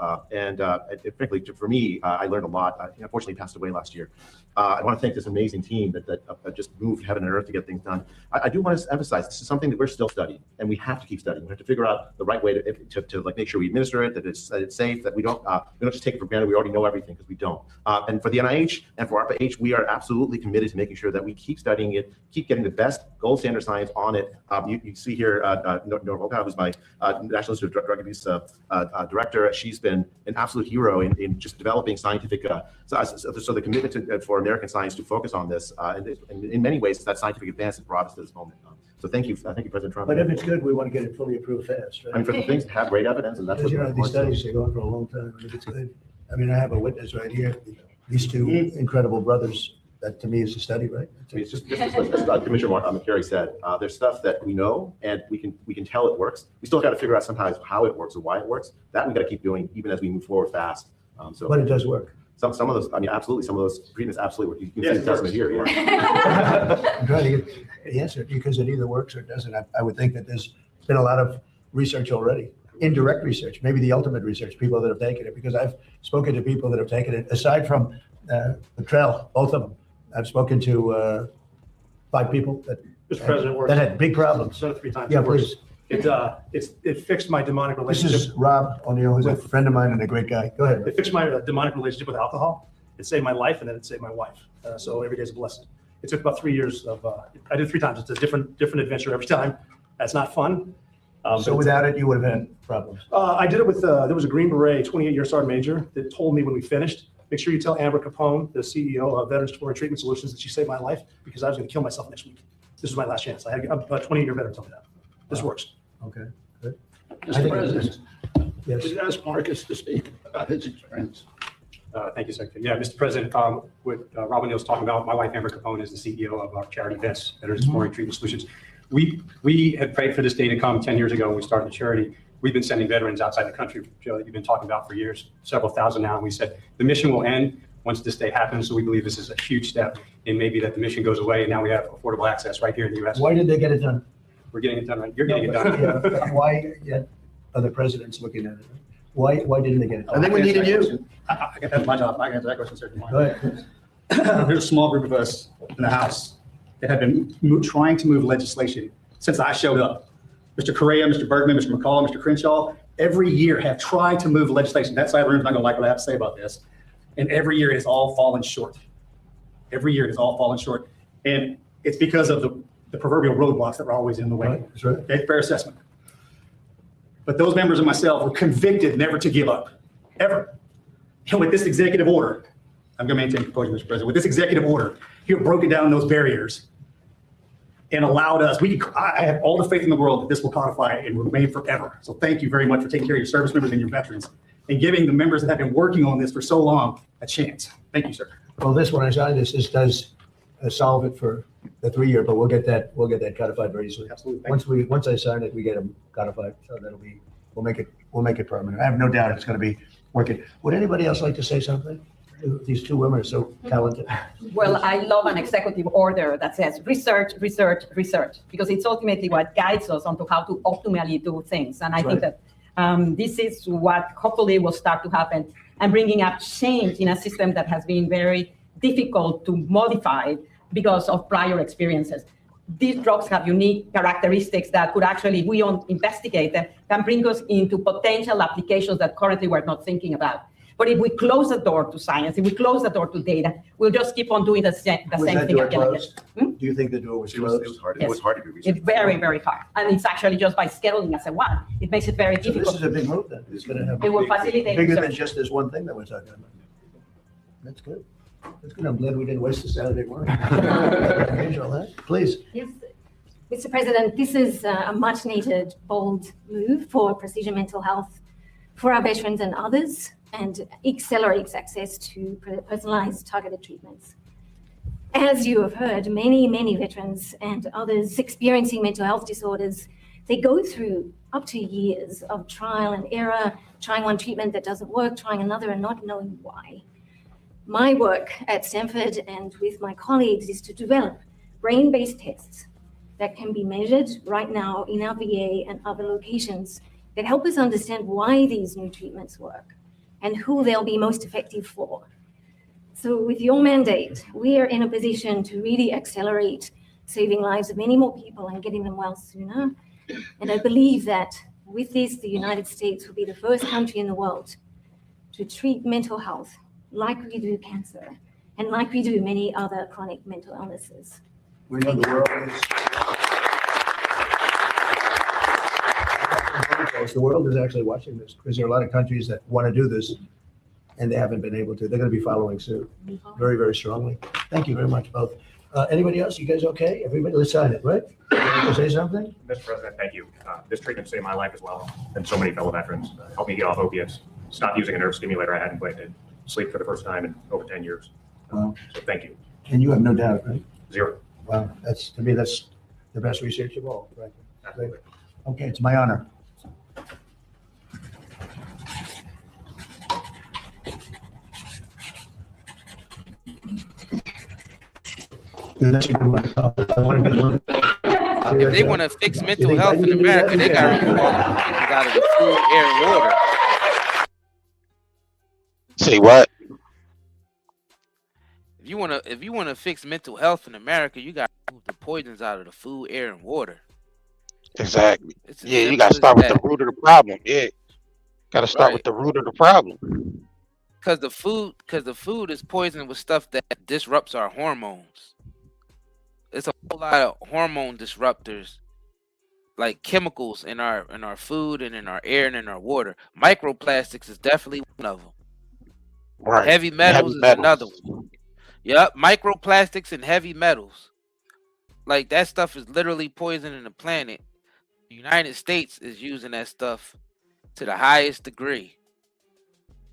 Frankly, for me, I learned a lot. He unfortunately passed away last year. I want to thank this amazing team that just moved heaven and earth to get things done. I do want to emphasize this is something that we're still studying, and we have to keep studying. We have to figure out the right way to like make sure we administer it, that it's safe, that we don't just take it for granted. We already know everything, because we don't. And for the NIH and for ARPA-H, we are absolutely committed to making sure that we keep studying it, keep getting the best gold standard science on it. You see here, Nora Volkow, who's my National Institute of Drug Abuse director. She's been an absolute hero in just developing scientific. So the commitment for American science to focus on this, and in many ways, it's that scientific advance that brought us to this moment. So thank you, President Trump.
But if it's good, we want to get it fully approved fast, right?
I mean, for the things that have great evidence, and that's what
these studies are going for a long time. If it's good, I mean, I have a witness right here. These two incredible brothers that to me is a study, right?
I mean, it's just as Commissioner McCary said, there's stuff that we know and we can tell it works. We still got to figure out sometimes how it works or why it works. That we got to keep doing even as we move forward fast.
But it does work.
Some of those, I mean, absolutely, some of those treatments absolutely work. You can see the testament here. Yeah.
I'm trying to get the answer because it either works or it doesn't. I would think that there's been a lot of research already, indirect research, maybe the ultimate research, people that have taken it, because I've spoken to people that have taken it, aside from Petrel, both of them. I've spoken to 5 people that,
Mr. President,
that had big problems.
Said it 3 times.
Yeah,
It works.
please.
It fixed my demonic
This
relationship.
is Rob O'Neill, who's a friend of mine and a great guy. Go ahead.
It fixed my demonic relationship with alcohol. It saved my life, and then it saved my wife. So every day is a blessing. It took about 3 years of. I did it 3 times. It's a different adventure every time. That's not fun.
So without it, you would have had problems.
I did it with. There was a Green Beret 28-year sergeant major that told me when we finished, make sure you tell Amber Capone, the CEO of Veterans Support and Treatment Solutions, that she saved my life because I was going to kill myself next week. This was my last chance. I had a 28-year veteran tell me that. This works.
Okay, good.
Mr. President,
yes.
would you ask Marcus to speak about his experience?
Thank you, Secretary. Yeah, Mr. President, what Rob O'Neill's talking about, my wife, Amber Capone, is the CEO of our charity VETS, Veterans Support and Treatment Solutions. We had prayed for this day to come 10 years ago when we started the charity. We've been sending veterans outside the country, Joe, that you've been talking about for years, several thousand now. And we said the mission will end once this day happens. So we believe this is a huge step in maybe that the mission goes away and now we have affordable access right here in the U.S.
Why did they get it done?
We're getting it done right. You're getting it done.
Yeah, why are the presidents looking at it? Why didn't they get it done?
I think we needed you. I got that my job. I can answer that question, sir.
Go ahead.
There's a small group of us in the House that have been trying to move legislation since I showed up. Mr. Correa, Mr. Bergman, Mr. McCall, Mr. Crenshaw, every year have tried to move legislation. That side of the room is not going to like what I have to say about this. And every year it has all fallen short. Every year it has all fallen short. And it's because of the proverbial roadblocks that were always in the way.
Right, that's right.
Okay, fair assessment. But those members and myself were convicted never to give up, ever. And with this executive order, I'm going to maintain composure, Mr. President. With this executive order, you have broken down those barriers and allowed us, I have all the faith in the world that this will codify and remain forever. So thank you very much for taking care of your service members and your veterans and giving the members that have been working on this for so long a chance. Thank you, sir.
Well, when I signed this does solve it for the 3-year, but we'll get that codified very soon.
Absolutely.
Once I sign it, we get them codified. So we'll make it permanent. I have no doubt it's going to be working. Would anybody else like to say something? These 2 women are so talented.
Well, I love an executive order that says research, research, research, because it's ultimately what guides us onto how to optimally do things. And I think that this is what hopefully will start to happen and bringing up change in a system that has been very difficult to modify because of prior experiences. These drugs have unique characteristics that could actually, if we don't investigate them, can bring us into potential applications that currently we're not thinking about. But if we close the door to science, if we close the door to data, we'll just keep on doing the same thing again.
Do you think the door was closed?
It was hard.
Yes.
It was hard to do research.
It's very, very hard. And it's actually just by scheduling as a one, it makes it very
So
difficult.
this is a big move then. It's going to have
It will facilitate
bigger than
research.
just this one thing that we're talking about. That's good. That's good. I'm glad we didn't waste the Saturday morning. Unusual, huh? Please.
Yes, Mr. President, this is a much needed, bold move for precision mental health for our veterans and others, and accelerates access to personalized targeted treatments. As you have heard, many, many veterans and others experiencing mental health disorders, they go through up to years of trial and error, trying one treatment that doesn't work, trying another and not knowing why. My work at Stanford and with my colleagues is to develop brain-based tests that can be measured right now in our VA and other locations that help us understand why these new treatments work and who they'll be most effective for. So with your mandate, we are in a position to really accelerate saving lives of many more people and getting them well sooner. And I believe that with this, the United States will be the first country in the world to treat mental health like we do cancer and like we do many other chronic mental illnesses.
We know the world is. The world is actually watching this because there are a lot of countries that want to do this and they haven't been able to. They're going to be following suit very, very strongly. Thank you very much, both. Anybody else? You guys okay? Everybody, let's sign it, right? You want to say something?
Mr. President, thank you. This treatment saved my life as well, and so many fellow veterans. Helped me get off opiates, stop using a nerve stimulator I had implanted, sleep for the first time in over 10 years. So thank you.
And you have no doubt, right?
Zero.
Wow, to me, that's the best research of all, right? Okay, it's my honor.
If they want to fix mental health in America, they got to remove all the poisons out of the food, air, and water.
Say what?
If you wanna fix mental health in America, you got to remove the poisons out of the food, air, and water.
Exactly.
It's as
Yeah, you
simple
got to
as
start with the
that.
root of the problem. Yeah, got to start
Right.
with the root of the problem.
Because the food is poisoned with stuff that disrupts our hormones. It's a whole lot of hormone disruptors, like chemicals in our food and in our air and in our water. Microplastics is definitely one of them.
Right.
Heavy metals is another one. Yep, microplastics and heavy metals. Like that stuff is literally poisoning the planet. The United States is using that stuff to the highest degree.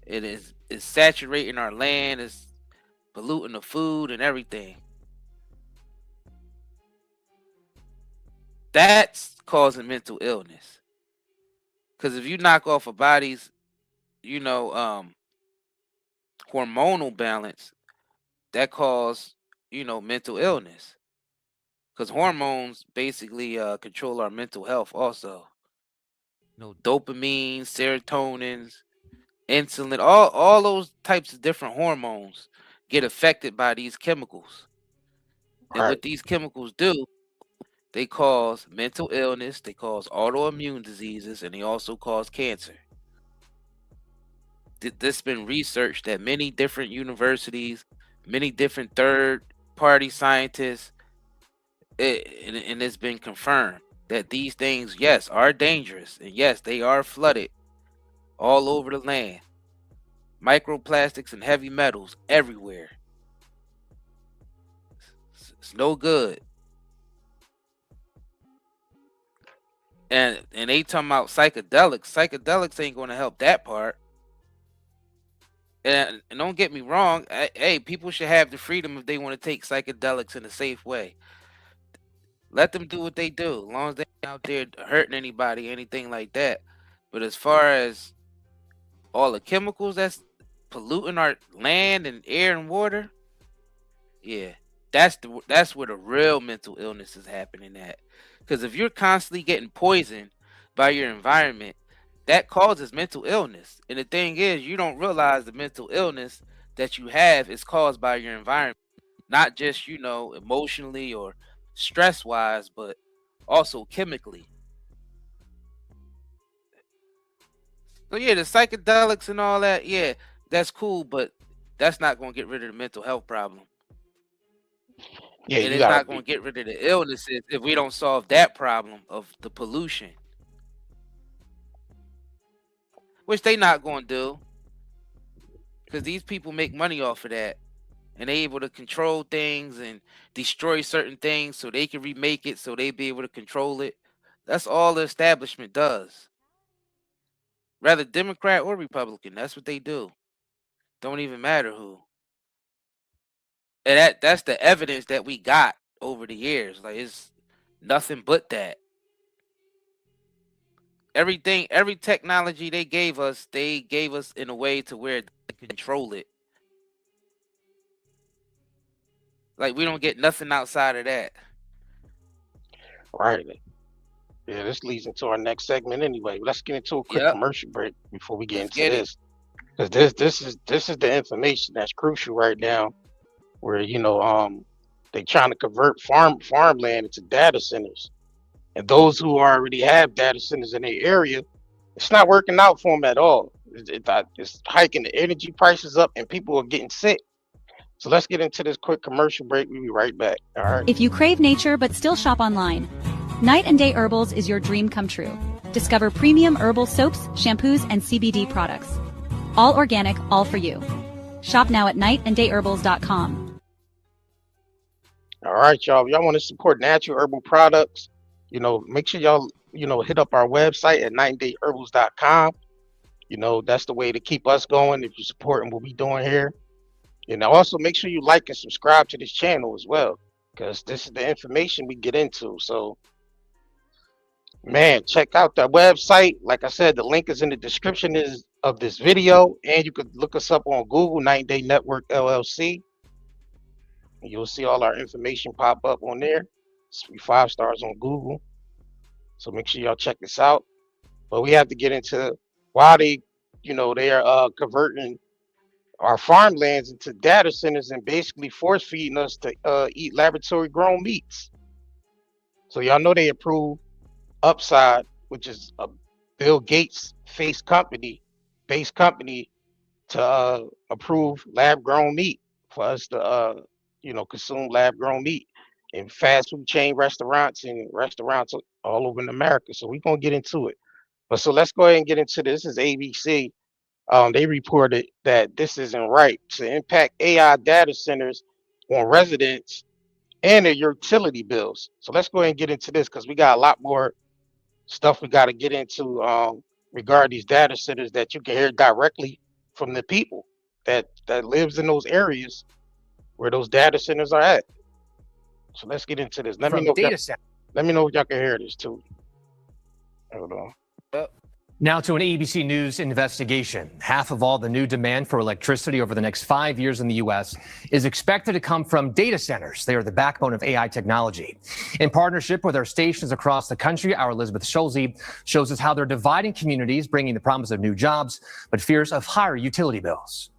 It's saturating our land, it's polluting the food and everything. That's causing mental illness. Because if you knock off a body's, hormonal balance, that causes, mental illness. Because hormones basically control our mental health also. Dopamine, serotonins, insulin, all those types of different hormones get affected by these chemicals. And what these chemicals do, they cause mental illness, they cause autoimmune diseases, and they also cause cancer. This has been researched at many different universities, many different third-party scientists, and it's been confirmed that these things, yes, are dangerous, and yes, they are flooded all over the land. Microplastics and heavy metals everywhere. It's no good. And they talking about psychedelics. Psychedelics ain't going to help that part. And don't get me wrong. Hey, people should have the freedom if they want to take psychedelics in a safe way. Let them do what they do, as long as they're out there hurting anybody, anything like that. But as far as all the chemicals that's polluting our land and air and water, yeah, that's where the real mental illness is happening at. Because if you're constantly getting poisoned by your environment, that causes mental illness. And the thing is, you don't realize the mental illness that you have is caused by your environment, not just emotionally or stress wise, but also chemically. So yeah, the psychedelics and all that, yeah, that's cool, but that's not going to get rid of the mental health problem.
Yeah,
and it's not going to get rid of the illnesses if we don't solve that problem of the pollution, which they not going to do, because these people make money off of that, and they able to control things and destroy certain things so they can remake it, so they be able to control it. That's all the establishment does. Rather Democrat or Republican, that's what they do. Don't even matter who. And that's the evidence that we got over the years. Like, it's nothing but that. Everything, every technology they gave us in a way to where they can control it. Like, we don't get nothing outside of that.
Right. Yeah, this leads into our next segment anyway. Let's get into a quick commercial break before we get into this. Because this is the information that's crucial right now, where they trying to convert farmland into data centers, and those who already have data centers in their area, it's not working out for them at all. It's hiking the energy prices up, and people are getting sick. So let's get into this quick commercial break. We'll be right back. All right.
If you crave nature but still shop online, Night and Day Herbals is your dream come true. Discover premium herbal soaps, shampoos, and CBD products. All organic, all for you. Shop now at nightandayherbals.com.
All right, y'all. If y'all want to support natural herbal products, make sure y'all, hit up our website at nightandayherbals.com. That's the way to keep us going if you're supporting what we're doing here. And also make sure you like and subscribe to this channel as well, because this is the information we get into. So, man, check out the website. Like I said, the link is in the description of this video, and you could look us up on Google, 9-Day Network LLC. And you'll see all our information pop up on there. It's 5 stars on Google. So make sure y'all check this out. But we have to get into why they, they are converting our farmlands into data centers and basically force feeding us to eat laboratory grown meats. So y'all know they approved Upside, which is a Bill Gates based company to approve lab grown meat for us to consume lab grown meat in fast food chain restaurants and restaurants all over in America. So we're gonna get into it. But so let's go ahead and get into this. This is ABC. They reported that this isn't right to impact AI data centers on residents and their utility bills. So let's go ahead and get into this because we got a lot more stuff we got to get into regarding these data centers that you can hear directly from the people that lives in those areas where those data centers are at. So let's get into this. Let me know if y'all can hear this too. Hold on.
Now to an ABC News investigation. Half of all the new demand for electricity over the next 5 years in the U.S. is expected to come from data centers. They are the backbone of AI technology. In partnership with our stations across the country, our Elizabeth Schulze shows us how they're dividing communities, bringing the promise of new jobs, but fears of higher utility bills.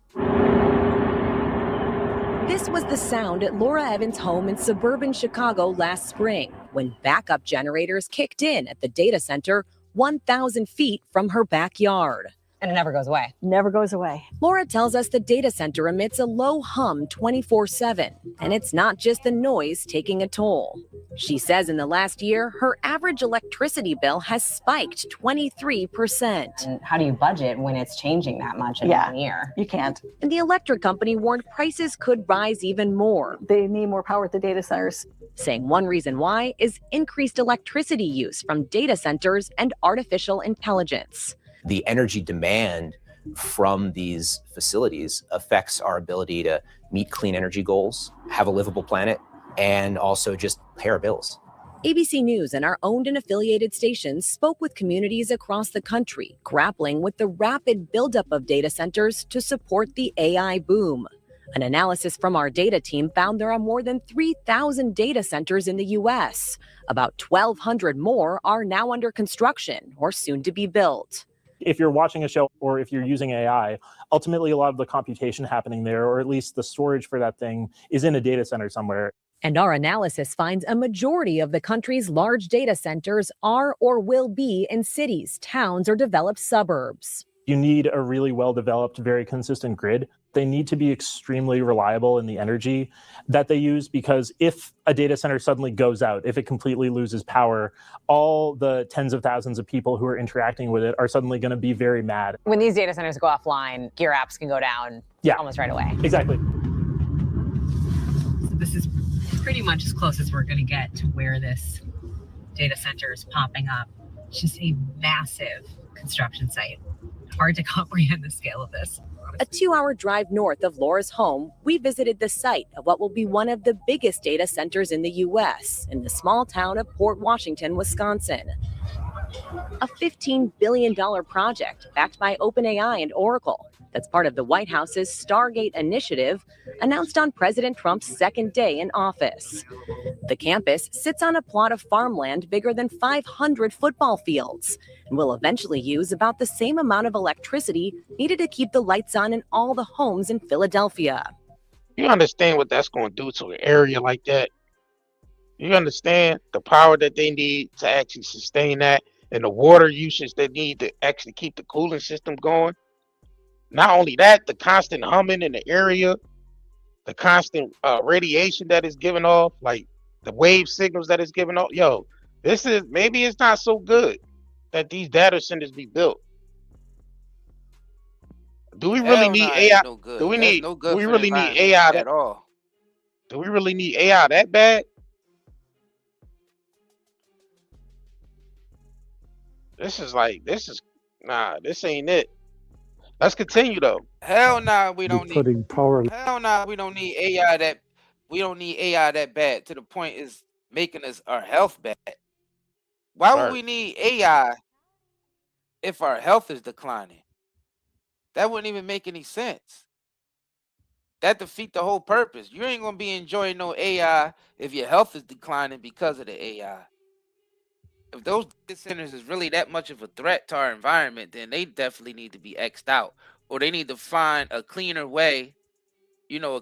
This was the sound at Laura Evans' home in suburban Chicago last spring when backup generators kicked in at the data center 1,000 feet from her backyard.
And it never goes away.
Never goes away. Laura tells us the data center emits a low hum 24/7, and it's not just the noise taking a toll. She says in the last year, her average electricity bill has spiked 23%.
And how do you budget when it's changing that much in 1 year?
You can't. And the electric company warned prices could rise even more. They need more power at the data centers. Saying one reason why is increased electricity use from data centers and artificial intelligence.
The energy demand from these facilities affects our ability to meet clean energy goals, have a livable planet, and also just pay our bills.
ABC News and our owned and affiliated stations spoke with communities across the country, grappling with the rapid buildup of data centers to support the AI boom. An analysis from our data team found there are more than 3,000 data centers in the U.S. About 1,200 more are now under construction or soon to be built.
If you're watching a show or if you're using AI, ultimately a lot of the computation happening there, or at least the storage for that thing, is in a data center somewhere.
And our analysis finds a majority of the country's large data centers are or will be in cities, towns, or developed suburbs.
You need a really well-developed, very consistent grid. They need to be extremely reliable in the energy that they use, because if a data center suddenly goes out, if it completely loses power, all the tens of thousands of people who are interacting with it are suddenly going to be very mad.
When these data centers go offline, gear apps can go down almost right away.
Exactly.
So this is pretty much as close as we're going to get to where this data center is popping up. It's just a massive construction site. Hard to comprehend the scale of this.
A 2-hour drive north of Laura's home, we visited the site of what will be one of the biggest data centers in the U.S. in the small town of Port Washington, Wisconsin. A $15 billion project backed by OpenAI and Oracle that's part of the White House's Stargate initiative announced on President Trump's second day in office. The campus sits on a plot of farmland bigger than 500 football fields and will eventually use about the same amount of electricity needed to keep the lights on in all the homes in Philadelphia.
You understand what that's going to do to an area like that? You understand the power that they need to actually sustain that, and the water usage they need to actually keep the cooling system going? Not only that, the constant humming in the area, the constant radiation that is given off, like the wave signals that is given off. Yo, maybe it's not so good that these data centers be built. Do we really need AI? Do we really need AI
at all?
Do we really need AI that bad? This ain't it. Let's continue though.
Hell nah, we don't need.
Putting power.
Hell nah, we don't need AI that. We don't need AI that bad to the point is making us our health bad. Why would we need AI if our health is declining? That wouldn't even make any sense. That defeat the whole purpose. You ain't gonna be enjoying no AI if your health is declining because of the AI. If those data centers is really that much of a threat to our environment, then they definitely need to be X'd out, or they need to find a cleaner way, a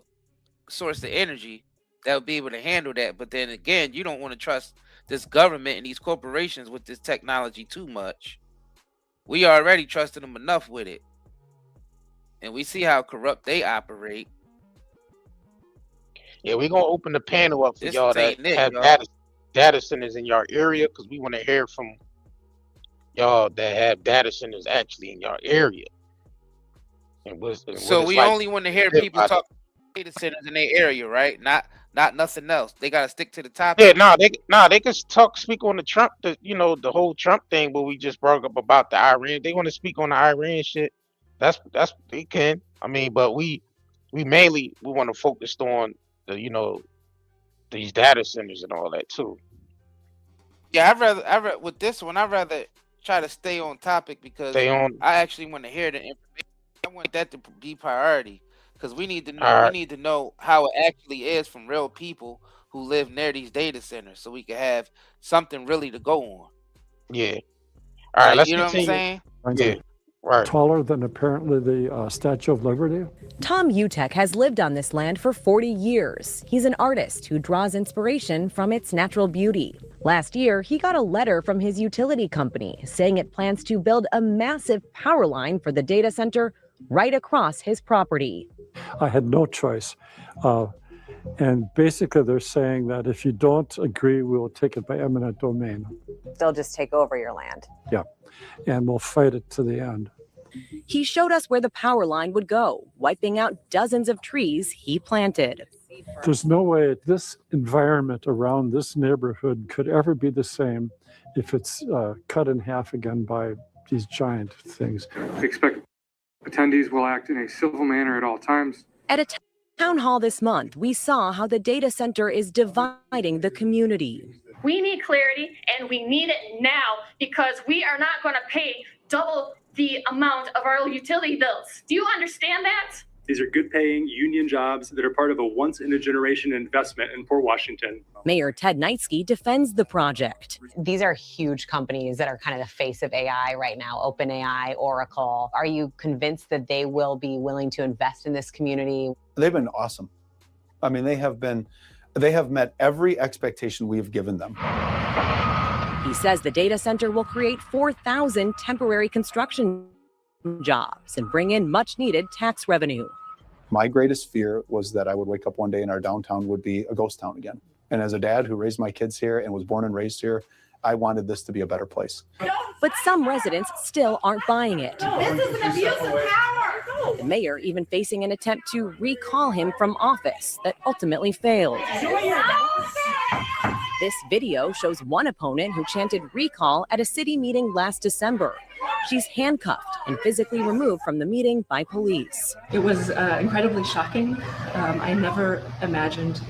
source of energy that would be able to handle that. But then again, you don't want to trust this government and these corporations with this technology too much. We already trusted them enough with it, and we see how corrupt they operate.
Yeah, we're gonna open the panel up for
This
y'all that
ain't it,
have
y'all.
data centers in your area, because we want to hear from y'all that have data centers actually in your area. And
So we only want to hear people talk data centers in their area, right? Not nothing else. They gotta stick to the topic.
Yeah, they can speak on the Trump, the whole Trump thing, but we just brought up about the Iran. They want to speak on the Iran shit. That's they can. I mean, but we mainly want to focus on the these data centers and all that too.
Yeah, I'd rather with this one, I'd rather try to stay on topic because I actually want to hear the information. I want that to be priority because we need to know. We need to know how it actually is from real people who live near these data centers, so we can have something really to go on.
Yeah. All right. Let's
you know
continue.
what I'm saying?
Yeah. Right.
Taller than apparently the Statue of Liberty.
Tom Utek has lived on this land for 40 years. He's an artist who draws inspiration from its natural beauty. Last year, he got a letter from his utility company saying it plans to build a massive power line for the data center right across his property.
I had no choice. And basically, they're saying that if you don't agree, we will take it by eminent domain.
They'll just take over your land.
Yeah. And we'll fight it to the end.
He showed us where the power line would go, wiping out dozens of trees he planted.
There's no way this environment around this neighborhood could ever be the same if it's cut in half again by these giant things.
We expect attendees will act in a civil manner at all times.
At a town hall this month, we saw how the data center is dividing the community.
We need clarity, and we need it now because we are not going to pay double the amount of our utility bills. Do you understand that?
These are good paying union jobs that are part of a once in a generation investment in Port Washington.
Mayor Ted Knightsky defends the project.
These are huge companies that are kind of the face of AI right now, OpenAI, Oracle. Are you convinced that they will be willing to invest in this community?
They've been awesome. I mean, they have met every expectation we've given them.
He says the data center will create 4,000 temporary construction jobs and bring in much needed tax revenue.
My greatest fear was that I would wake up one day and our downtown would be a ghost town again. And as a dad who raised my kids here and was born and raised here, I wanted this to be a better place.
But some residents still aren't buying it.
This is an abuse of power.
The mayor even facing an attempt to recall him from office that ultimately failed. This video shows one opponent who chanted recall at a city meeting last December. She's handcuffed and physically removed from the meeting by police.
It was incredibly shocking. I never imagined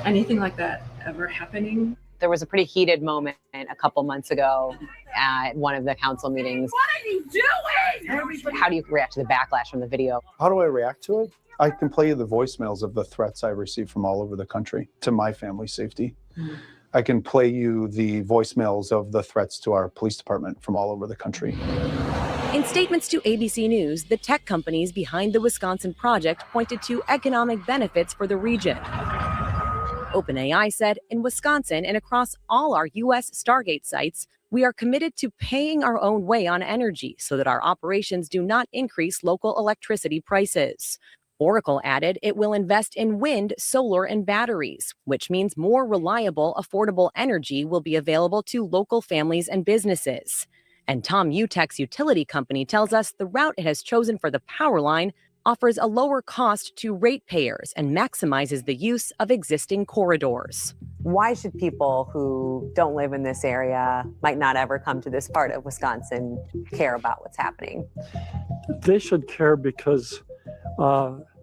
anything like that ever happening.
There was a pretty heated moment a couple months ago at one of the council meetings.
What are you doing?
How do you react to the backlash from the video?
How do I react to it? I can play you the voicemails of the threats I received from all over the country to my family's safety. I can play you the voicemails of the threats to our police department from all over the country.
In statements to ABC News, the tech companies behind the Wisconsin project pointed to economic benefits for the region. OpenAI said, in Wisconsin and across all our U.S. Stargate sites, we are committed to paying our own way on energy so that our operations do not increase local electricity prices. Oracle added it will invest in wind, solar, and batteries, which means more reliable, affordable energy will be available to local families and businesses. And Tom Utek's utility company tells us the route it has chosen for the power line offers a lower cost to ratepayers and maximizes the use of existing corridors.
Why should people who don't live in this area, might not ever come to this part of Wisconsin, care about what's happening?
They should care because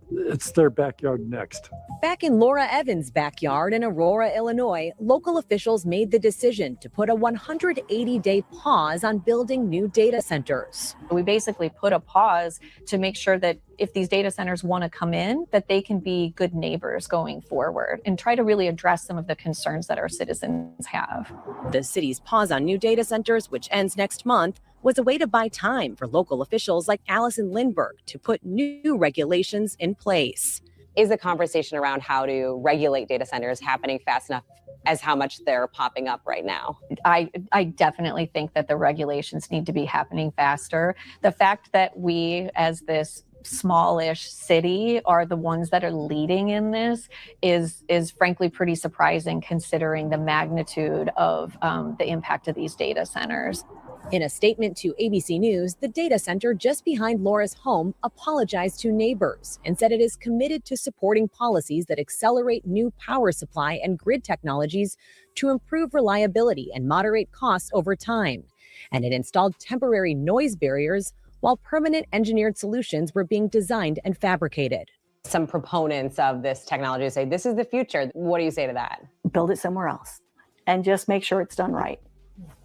it's their backyard next.
Back in Laura Evans' backyard in Aurora, Illinois, local officials made the decision to put a 180-day pause on building new data centers.
We basically put a pause to make sure that if these data centers want to come in, that they can be good neighbors going forward and try to really address some of the concerns that our citizens have.
The city's pause on new data centers, which ends next month, was a way to buy time for local officials like Allison Lindbergh to put new regulations in place.
Is the conversation around how to regulate data centers happening fast enough as how much they're popping up right now?
I definitely think that the regulations need to be happening faster. The fact that we, as this smallish city, are the ones that are leading in this is frankly pretty surprising, considering the magnitude of the impact of these data centers.
In a statement to ABC News, the data center just behind Laura's home apologized to neighbors and said it is committed to supporting policies that accelerate new power supply and grid technologies to improve reliability and moderate costs over time. And it installed temporary noise barriers while permanent engineered solutions were being designed and fabricated.
Some proponents of this technology say this is the future. What do you say to that?
Build it somewhere else and just make sure it's done right,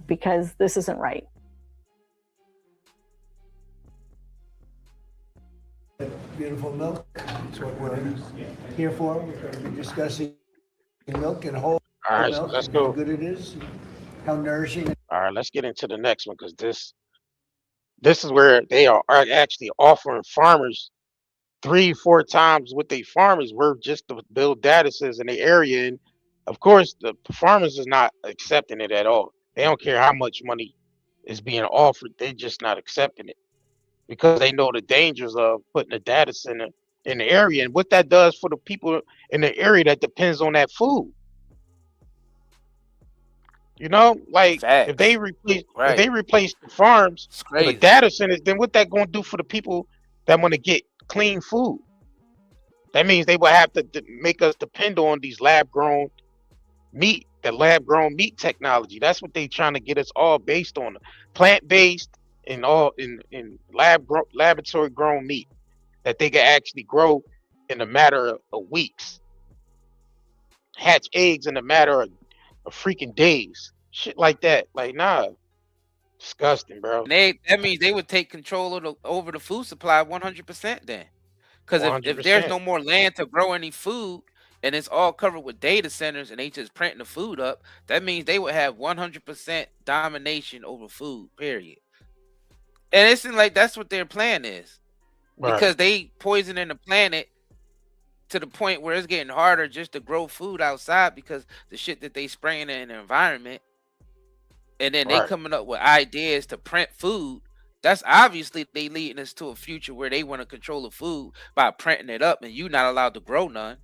because this isn't right.
Beautiful milk. That's what we're here for. We're going to be discussing milk and whole
All right,
milk,
so let's
and
go.
how good it is, how nourishing.
All right, let's get into the next one, because this is where they are actually offering farmers 3-4 times what they farmers were just to build data centers in the area. And of course, the farmers is not accepting it at all. They don't care how much money is being offered. They're just not accepting it because they know the dangers of putting a data center in the area and what that does for the people in the area that depends on that food. You know, like if they replace the farms with the data centers, then what that going to do for the people that want to get clean food? That means they will have to make us depend on these lab-grown meat, the lab-grown meat technology. That's what they trying to get us all based on, plant-based and all in laboratory-grown meat that they can actually grow in a matter of weeks, hatch eggs in a matter of freaking days, shit like that. Like, nah, disgusting, bro.
That means they would take control over the food supply 100% then, because if there's no more land to grow any food and it's all covered with data centers and they just printing the food up, that means they would have 100% domination over food, period. And it seems like that's what their plan is, because they poisoning the planet to the point where it's getting harder just to grow food outside because the shit that they spraying in the environment. And then they coming up with ideas to print food. That's obviously they leading us to a future where they want to control the food by printing it up and you not allowed to grow none.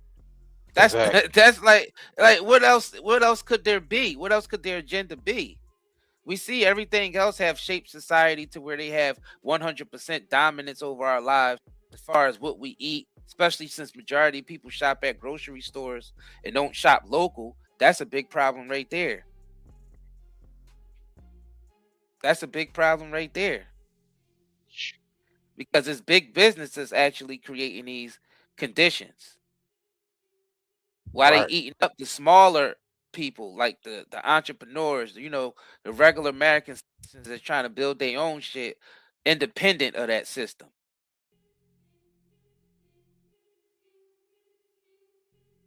That's that's like what else could there be? What else could their agenda be? We see everything else have shaped society to where they have 100% dominance over our lives as far as what we eat, especially since majority of people shop at grocery stores and don't shop local. That's a big problem right there. That's a big problem right there. Because it's big businesses actually creating these conditions. While they eating up the smaller people, like the entrepreneurs, you know, the regular American citizens that's trying to build their own shit independent of that system.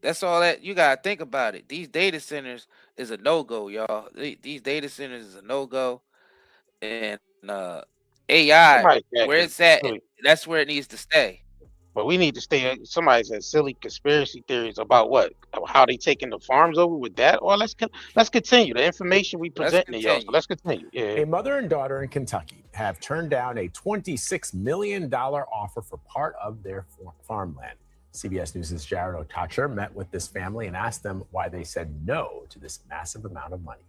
That's all that you gotta think about it. These data centers is a no-go, y'all. These data centers is a no-go. And AI, where it's at, that's where it needs to stay.
But we need to stay. Somebody said silly conspiracy theories about what, how they taking the farms over with that. Or let's continue the information we presenting to y'all. So let's continue. Yeah.
A mother and daughter in Kentucky have turned down a $26 million offer for part of their farmland. CBS News' Jared Otacher met with this family and asked them why they said no to this massive amount of money.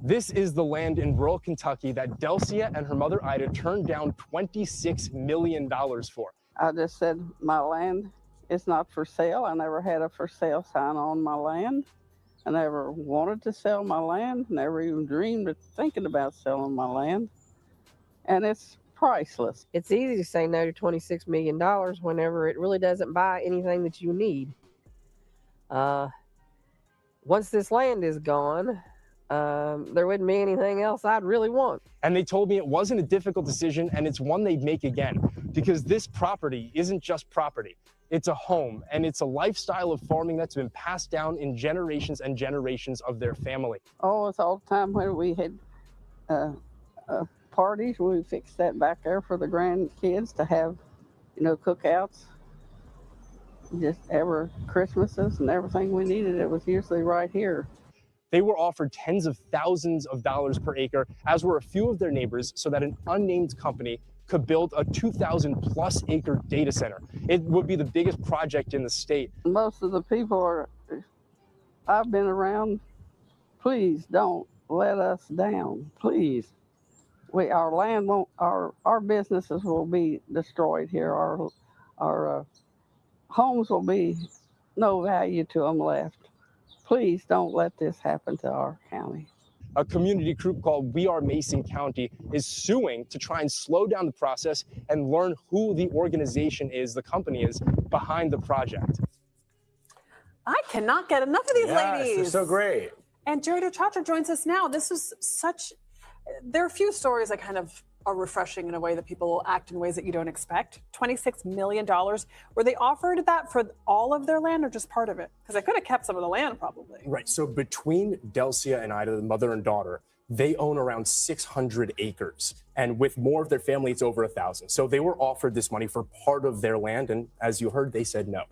This is the land in rural Kentucky that Delcia and her mother Ida turned down $26 million for.
I just said my land is not for sale. I never had a for sale sign on my land.
I never wanted to sell my land, never even dreamed of thinking about selling my land. And it's priceless.
It's easy to say no to $26 million whenever it really doesn't buy anything that you need. Once this land is gone, there wouldn't be anything else I'd really want.
And they told me it wasn't a difficult decision, and it's one they'd make again, because this property isn't just property. It's a home, and it's a lifestyle of farming that's been passed down in generations and generations of their family.
Oh, it's all the time when we had parties, we fixed that back there for the grandkids to have, cookouts. Just ever Christmases and everything we needed, it was usually right here.
They were offered tens of thousands of dollars per acre, as were a few of their neighbors, so that an unnamed company could build a 2,000+ acre data center. It would be the biggest project in the state.
Most of the people I've been around, please don't let us down, please. Our land won't, our businesses will be destroyed here. Our homes will be no value to them left. Please don't let this happen to our county.
A community group called We Are Mason County is suing to try and slow down the process and learn who the organization is, the company is, behind the project.
I cannot get enough of these ladies.
They're so great.
And Jerry Chacha joins us now. This was there are a few stories that kind of are refreshing in a way that people will act in ways that you don't expect. $26 million. Were they offered that for all of their land or just part of it? Because they could have kept some of the land probably.
Right, so between Delcia and Ida, the mother and daughter, they own around 600 acres. And with more of their family, it's over 1,000. So they were offered this money for part of their land. And as you heard, they said no.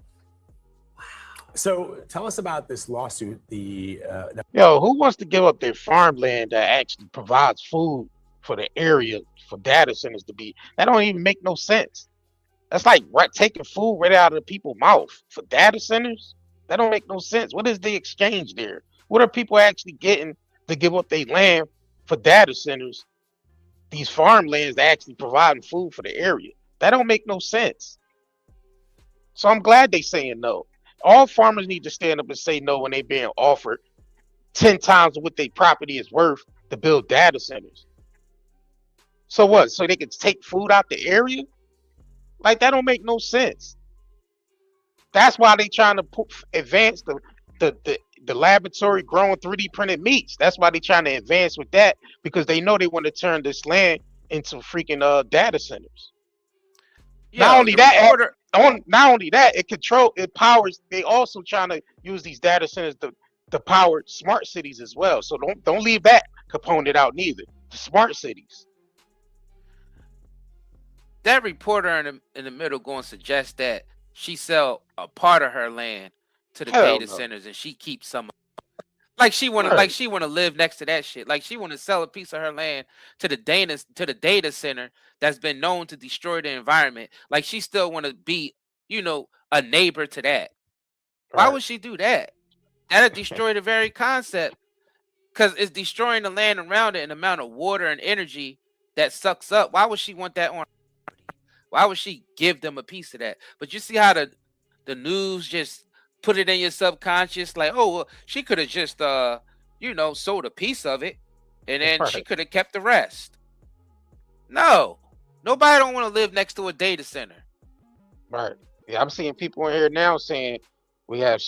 So tell us about this lawsuit.
Yo, who wants to give up their farmland that actually provides food for the area for data centers to be? That don't even make no sense. That's like taking food right out of the people's mouth for data centers. That don't make no sense. What is the exchange there? What are people actually getting to give up their land for data centers? These farmlands that actually providing food for the area. That don't make no sense. So I'm glad they saying no. All farmers need to stand up and say no when they being offered 10 times what their property is worth to build data centers. So what? So they can take food out the area? Like, that don't make no sense. That's why they trying to advance the laboratory grown 3D printed meats. That's why they trying to advance with that, because they know they want to turn this land into freaking data centers. Yeah, not only that, it powers. They also trying to use these data centers to power smart cities as well. So don't leave that component out neither. The smart cities.
That reporter in the middle going to suggest that she sell a part of her land to the data centers and she keeps some. Like she want to live next to that shit. Like she want to sell a piece of her land to the data center that's been known to destroy the environment. Like she still want to be, a neighbor to that. Why would she do that? That'll destroy the very concept, because it's destroying the land around it and the amount of water and energy that sucks up. Why would she want that on? Why would she give them a piece of that? But you see how the news just put it in your subconscious, like, oh, well, she could have just, sold a piece of it, and then she could have kept the rest. No, nobody don't want to live next to a data center.
Right. Yeah, I'm seeing people in here now saying we have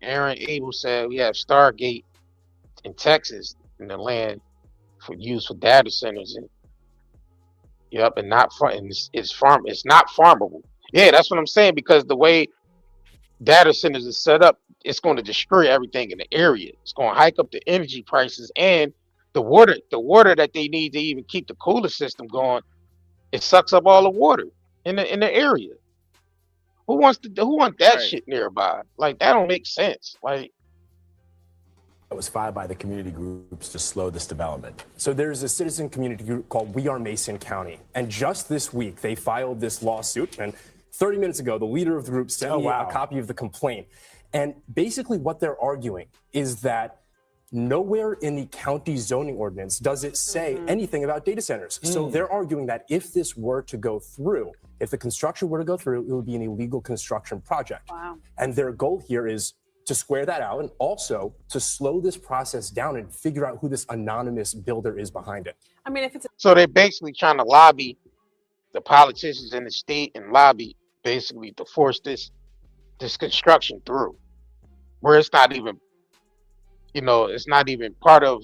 Aaron Abel said we have Stargate in Texas in the land for use for data centers, and and it's not farmable. Yeah, that's what I'm saying, because the way data centers is set up, it's going to destroy everything in the area. It's going to hike up the energy prices and the water that they need to even keep the cooler system going. It sucks up all the water in the area. Who wants that shit nearby? Like, that don't make sense. Like,
That was filed by the community groups to slow this development. So there's a citizen community group called We Are Mason County. And just this week, they filed this lawsuit. And 30 minutes ago, the leader of the group sent me a copy of the complaint. And basically what they're arguing is that nowhere in the county zoning ordinance does it say anything about data centers. So they're arguing that if this were to go through, if the construction were to go through, it would be an illegal construction project. Wow. And their goal here is to square that out and also to slow this process down and figure out who this anonymous builder is behind it.
I mean, if it's
So they're basically trying to lobby the politicians in the state and lobby basically to force this construction through, where it's not even, it's not even part of,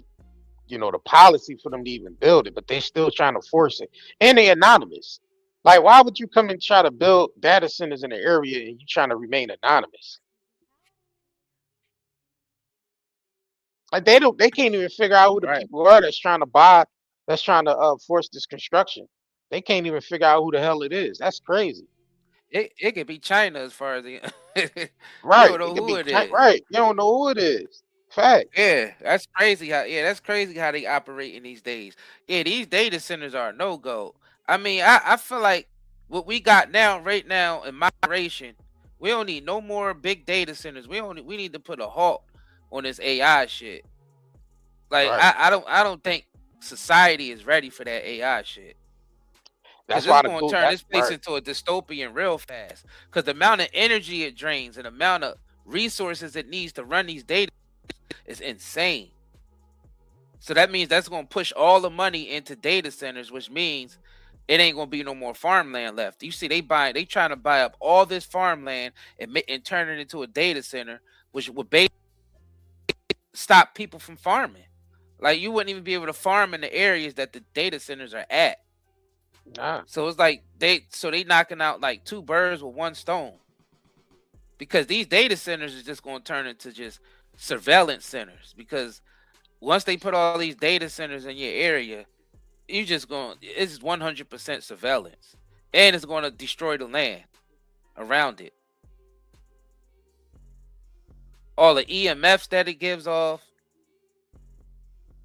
the policy for them to even build it, but they're still trying to force it. And they anonymous. Like, why would you come and try to build data centers in an area and you trying to remain anonymous? Like they can't even figure out who the people are that's trying to force this construction. They can't even figure out who the hell it is. That's crazy.
It could be China as far as the
Right.
You don't know
It could
who
be
it is.
right. You don't know who it is. Fact.
Yeah, that's crazy how they operate these days. Yeah, these data centers are no go. I mean, I feel like what we got right now in moderation, we don't need no more big data centers. We need to put a halt on this AI shit. Like
Right.
I don't think society is ready for that AI shit.
That's
Because
why
it's going to turn this place into a dystopian real fast. Because the amount of energy it drains and the amount of resources it needs to run these data is insane. So that means that's going to push all the money into data centers, which means it ain't going to be no more farmland left. You see, they trying to buy up all this farmland and turn it into a data center, which would basically stop people from farming. Like you wouldn't even be able to farm in the areas that the data centers are at.
Nah.
So it's like they knocking out like two birds with one stone. Because these data centers is just going to turn into just surveillance centers. Because once they put all these data centers in your area, it's 100% surveillance. And it's going to destroy the land around it. All the EMFs that it gives off,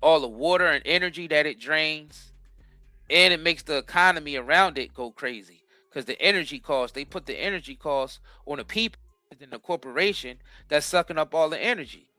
all the water and energy that it drains, and it makes the economy around it go crazy. Because the energy costs, they put the energy costs on the people and the corporation that's sucking up all the energy.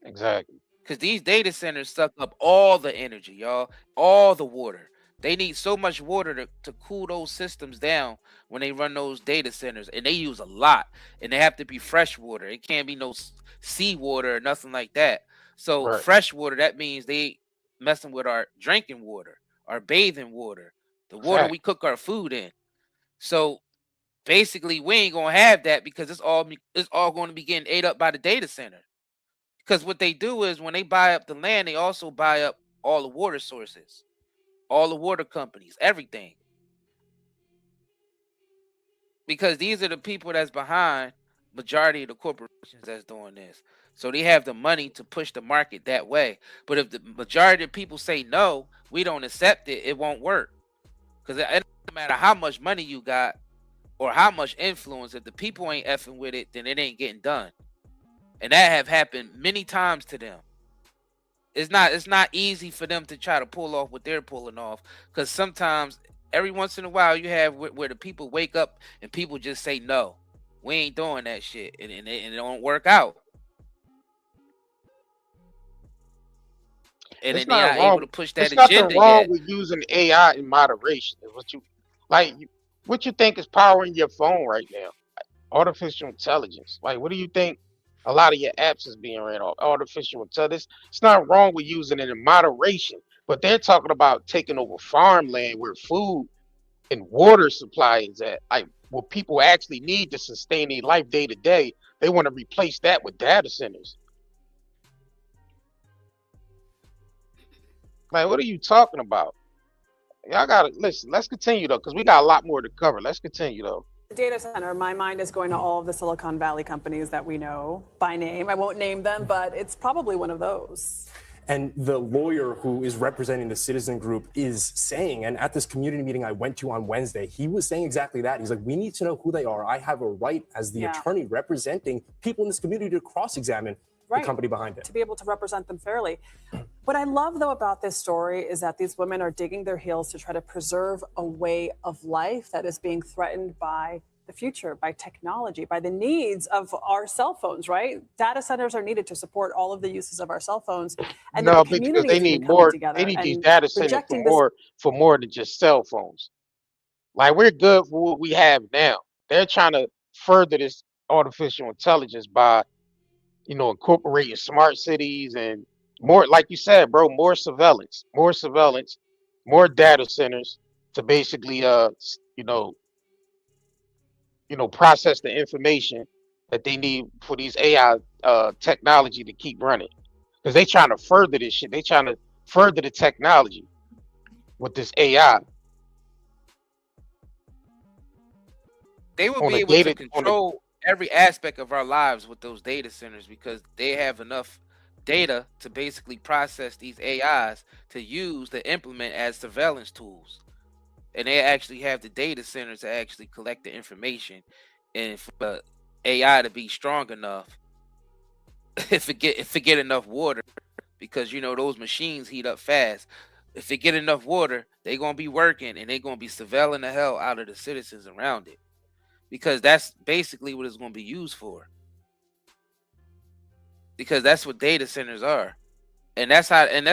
Exactly.
Because these data centers suck up all the energy, y'all, all the water. They need so much water to cool those systems down when they run those data centers. And they use a lot. And they have to be fresh water. It can't be no seawater or nothing like that. So fresh water, that means they messing with our drinking water, our bathing water, the water we cook our food in. So basically, we ain't going to have that because it's all going to be getting ate up by the data center. Because what they do is when they buy up the land, they also buy up all the water sources, all the water companies, everything. Because these are the people that's behind majority of the corporations that's doing this. So they have the money to push the market that way. But if the majority of people say no, we don't accept it, it won't work. Because it doesn't matter how much money you got or how much influence, if the people ain't effing with it, then it ain't getting done. And that have happened many times to them. It's not easy for them to try to pull off what they're pulling off. Because sometimes, every once in a while, you have where the people wake up and people just say, no, we ain't doing that shit. And it don't work out. And then they're not able to push that agenda
There's nothing wrong
yet.
with using AI in moderation. Is what you think is powering your phone right now? Artificial intelligence. Like, what do you think a lot of your apps is being ran off? Artificial intelligence. It's not wrong with using it in moderation, but they're talking about taking over farmland where food and water supply is at. Like, what people actually need to sustain their life day to day. They want to replace that with data centers. Like, what are you talking about? Y'all gotta listen. Let's continue though, because we got a lot more to cover. Let's continue though.
The data center, my mind is going to all of the Silicon Valley companies that we know by name. I won't name them, but it's probably one of those.
And the lawyer who is representing the citizen group is saying, and at this community meeting I went to on Wednesday, he was saying exactly that. He's like, we need to know who they are. I have a right as the attorney representing people in this community to cross-examine the company behind it.
To be able to represent them fairly. What I love, though, about this story is that these women are digging their heels to try to preserve a way of life that is being threatened by the future, by technology, by the needs of our cell phones, right? Data centers are needed to support all of the uses of our cell phones. And
No,
the
because they need
community
more.
together
They need these
and
data centers
rejecting
for more than just cell phones. Like, we're good for what we have now. They're trying to further this artificial intelligence by incorporating smart cities and more, like you said, bro, more surveillance, more data centers to basically, process the information that they need for these AI technology to keep running. Because they trying to further this shit. They trying to further the technology with this AI
They will
on
be
the
able to
data on the
control every aspect of our lives with those data centers because they have enough data to basically process these AIs to use to implement as surveillance tools. And they actually have the data centers to actually collect the information. And for the AI to be strong enough, if it get enough water, because those machines heat up fast. If it get enough water, they're gonna be working and they're gonna be surveilling the hell out of the citizens around it. Because that's basically what it's gonna be used for. Because that's what data centers are. And that's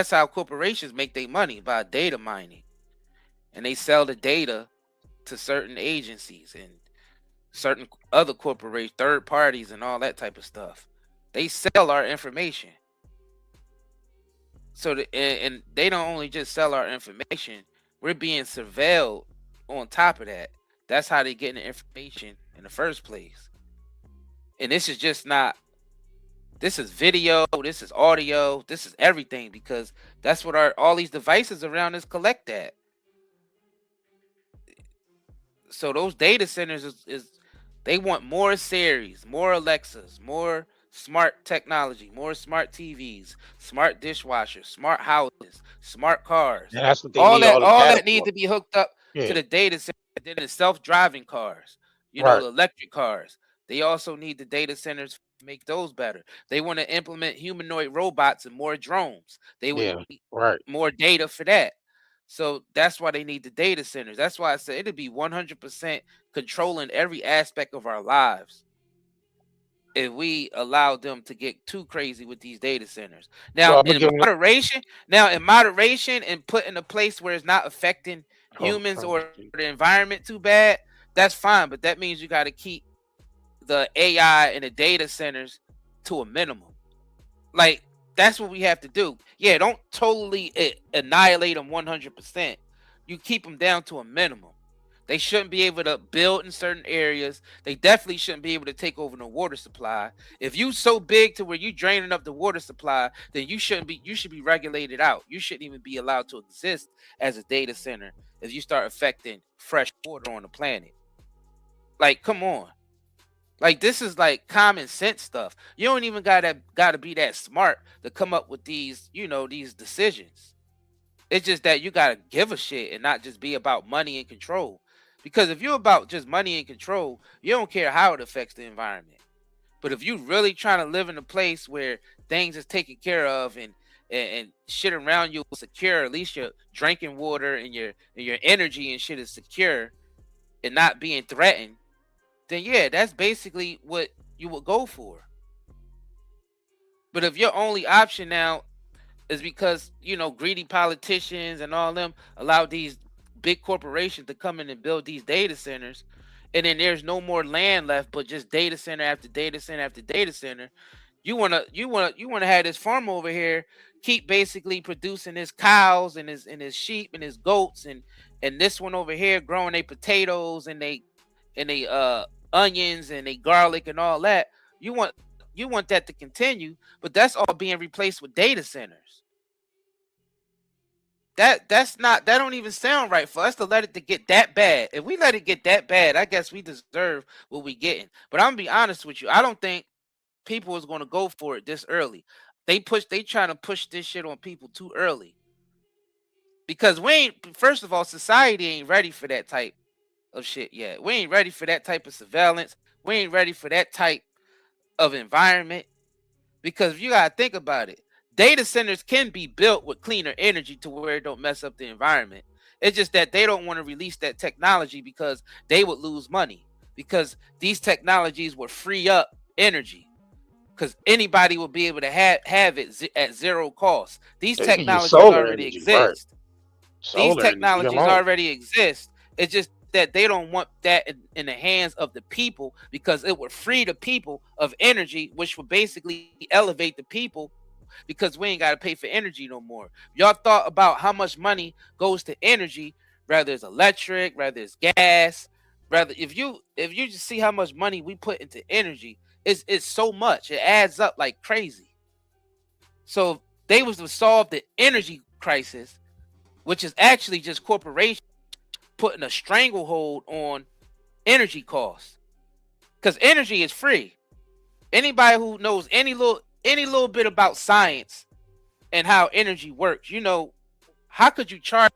how corporations make their money, by data mining. And they sell the data to certain agencies and certain other corporations, third parties, and all that type of stuff. They sell our information. So and they don't only just sell our information, we're being surveilled on top of that. That's how they get the information in the first place. And this is just not, this is video, this is audio, this is everything, because that's what all these devices around us collect at. So those data centers is they want more Siris, more Alexas, more smart technology, more smart TVs, smart dishwashers, smart houses, smart cars.
And that's what they
all
need all the data
that need
for.
to be hooked up
Yeah.
to the data center. Then the self-driving cars,
Right.
the electric cars. They also need the data centers to make those better. They want to implement humanoid robots and more drones. They would
Yeah,
need
right.
more data for that. So that's why they need the data centers. That's why I said it'd be 100% controlling every aspect of our lives if we allow them to get too crazy with these data centers. Now,
So I'm gonna
in
give them.
moderation and put in a place where it's not affecting humans or the environment too bad, that's fine. But that means you got to keep the AI and the data centers to a minimum. Like, that's what we have to do. Yeah, don't totally annihilate them 100%. You keep them down to a minimum. They shouldn't be able to build in certain areas. They definitely shouldn't be able to take over the water supply. If you so big to where you draining up the water supply, then you should be regulated out. You shouldn't even be allowed to exist as a data center if you start affecting fresh water on the planet. Like, come on. Like, this is like common sense stuff. You don't even gotta be that smart to come up with these, these decisions. It's just that you gotta give a shit and not just be about money and control. Because if you're about just money and control, you don't care how it affects the environment. But if you really trying to live in a place where things is taken care of and shit around you is secure, at least your drinking water and your energy and shit is secure and not being threatened, then yeah, that's basically what you would go for. But if your only option now is because, greedy politicians and all them allow these big corporations to come in and build these data centers, and then there's no more land left but just data center after data center after data center, you wanna have this farm over here keep basically producing his cows and his sheep and his goats and this one over here growing their potatoes and they onions and they garlic and all that. You want that to continue, but that's all being replaced with data centers. That don't even sound right for us to let it to get that bad. If we let it get that bad, I guess we deserve what we getting. But I'm gonna be honest with you, I don't think people is gonna go for it this early. They trying to push this shit on people too early. Because first of all, society ain't ready for that type of shit yet. We ain't ready for that type of surveillance. We ain't ready for that type of environment. Because if you gotta think about it, data centers can be built with cleaner energy to where it don't mess up the environment. It's just that they don't want to release that technology because they would lose money. Because these technologies would free up energy. Because anybody will be able to have it at zero cost. These technologies already exist. These technologies already exist. It's just that they don't want that in the hands of the people, because it would free the people of energy, which would basically elevate the people, because we ain't got to pay for energy no more. Y'all thought about how much money goes to energy, whether it's electric, whether it's gas, rather if you just see how much money we put into energy, it's so much. It adds up like crazy. So if they was to solve the energy crisis, which is actually just corporations putting a stranglehold on energy costs, because energy is free. Anybody who knows any little bit about science and how energy works, you know, how could you charge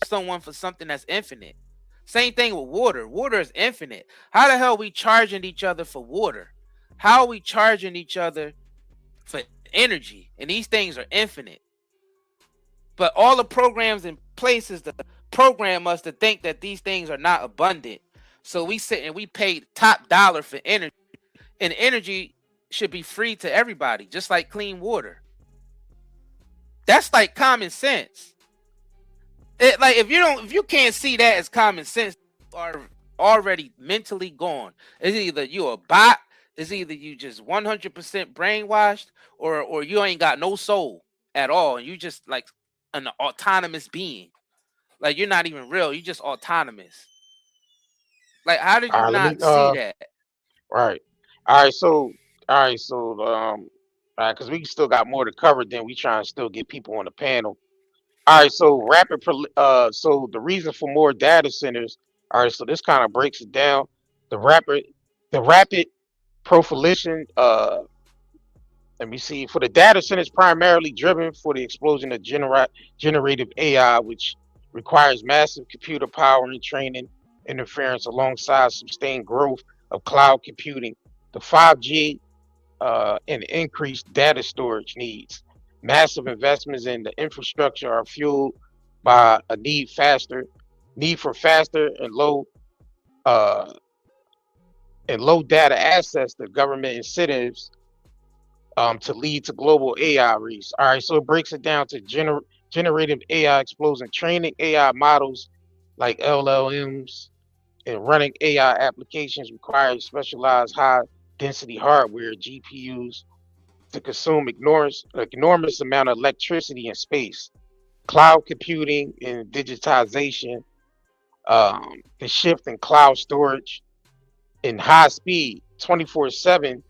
someone for something that's infinite? Same thing with water. Water is infinite. How the hell are we charging each other for water? How are we charging each other for energy? And these things are infinite. But all the programs in place is to program us to think that these things are not abundant. So we sit and we pay top dollar for energy. And energy should be free to everybody, just like clean water. That's like common sense. Like if you can't see that as common sense, you are already mentally gone. It's either you a bot, it's either you just 100% brainwashed, or you ain't got no soul at all, and you just like an autonomous being. Like you're not even real, you just autonomous. Like how did you not see that?
Right. All right. So because we still got more to cover, then we try and still get people on the panel. All right. So so the reason for more data centers. All right. So this kind of breaks it down. The rapid proliferation. Let me see. For the data centers, primarily driven for the explosion of generative AI, which requires massive computer power and training interference alongside sustained growth of cloud computing, the 5G and increased data storage needs. Massive investments in the infrastructure are fueled by a need for faster and low data access to government incentives to lead to global AI race. All right, so it breaks it down to generative AI explosion, training AI models like LLMs and running AI applications requires specialized high density hardware, GPUs, to consume enormous amount of electricity and space. Cloud computing and digitization, the shift in cloud storage and high speed 24/7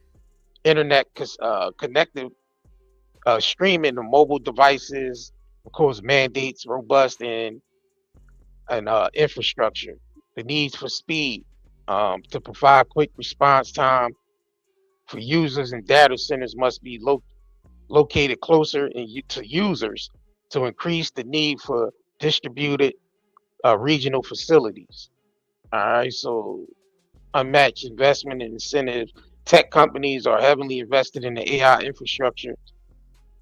internet connected streaming to mobile devices, of course, mandates robust and infrastructure. The needs for speed to provide quick response time for users and data centers must be located closer to users to increase the need for distributed regional facilities. All right, so unmatched investment and incentives. Tech companies are heavily invested in the AI infrastructure,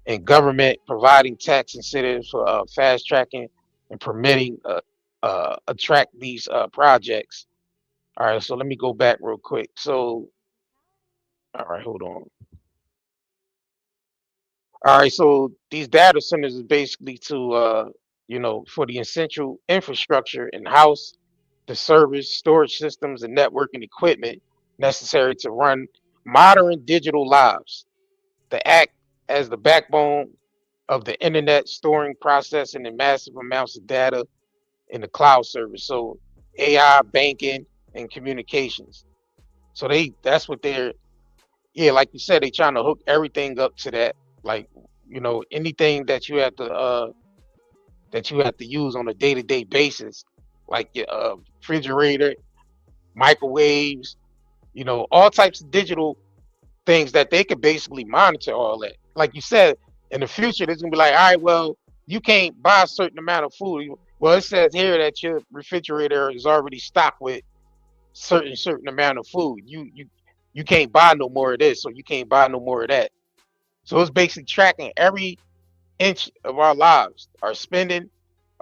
and government providing tax incentives for fast tracking and permitting attract these projects. All right, so let me go back real quick. So, all right, hold on. All right, so these data centers is basically to, for the essential infrastructure in house, the service, storage systems, and networking equipment necessary to run modern digital lives. The act as the backbone of the internet, storing, processing, and massive amounts of data in the cloud service. So AI, banking, and communications. So that's what like you said, they trying to hook everything up to that. Like, anything that you have to use on a day-to-day basis, like your refrigerator, microwaves, all types of digital things that they could basically monitor all that. Like you said, in the future, there's gonna be like, all right, well, you can't buy a certain amount of food. Well, it says here that your refrigerator is already stocked with certain amount of food. You can't buy no more of this, or you can't buy no more of that. So it's basically tracking every inch of our lives, our spending,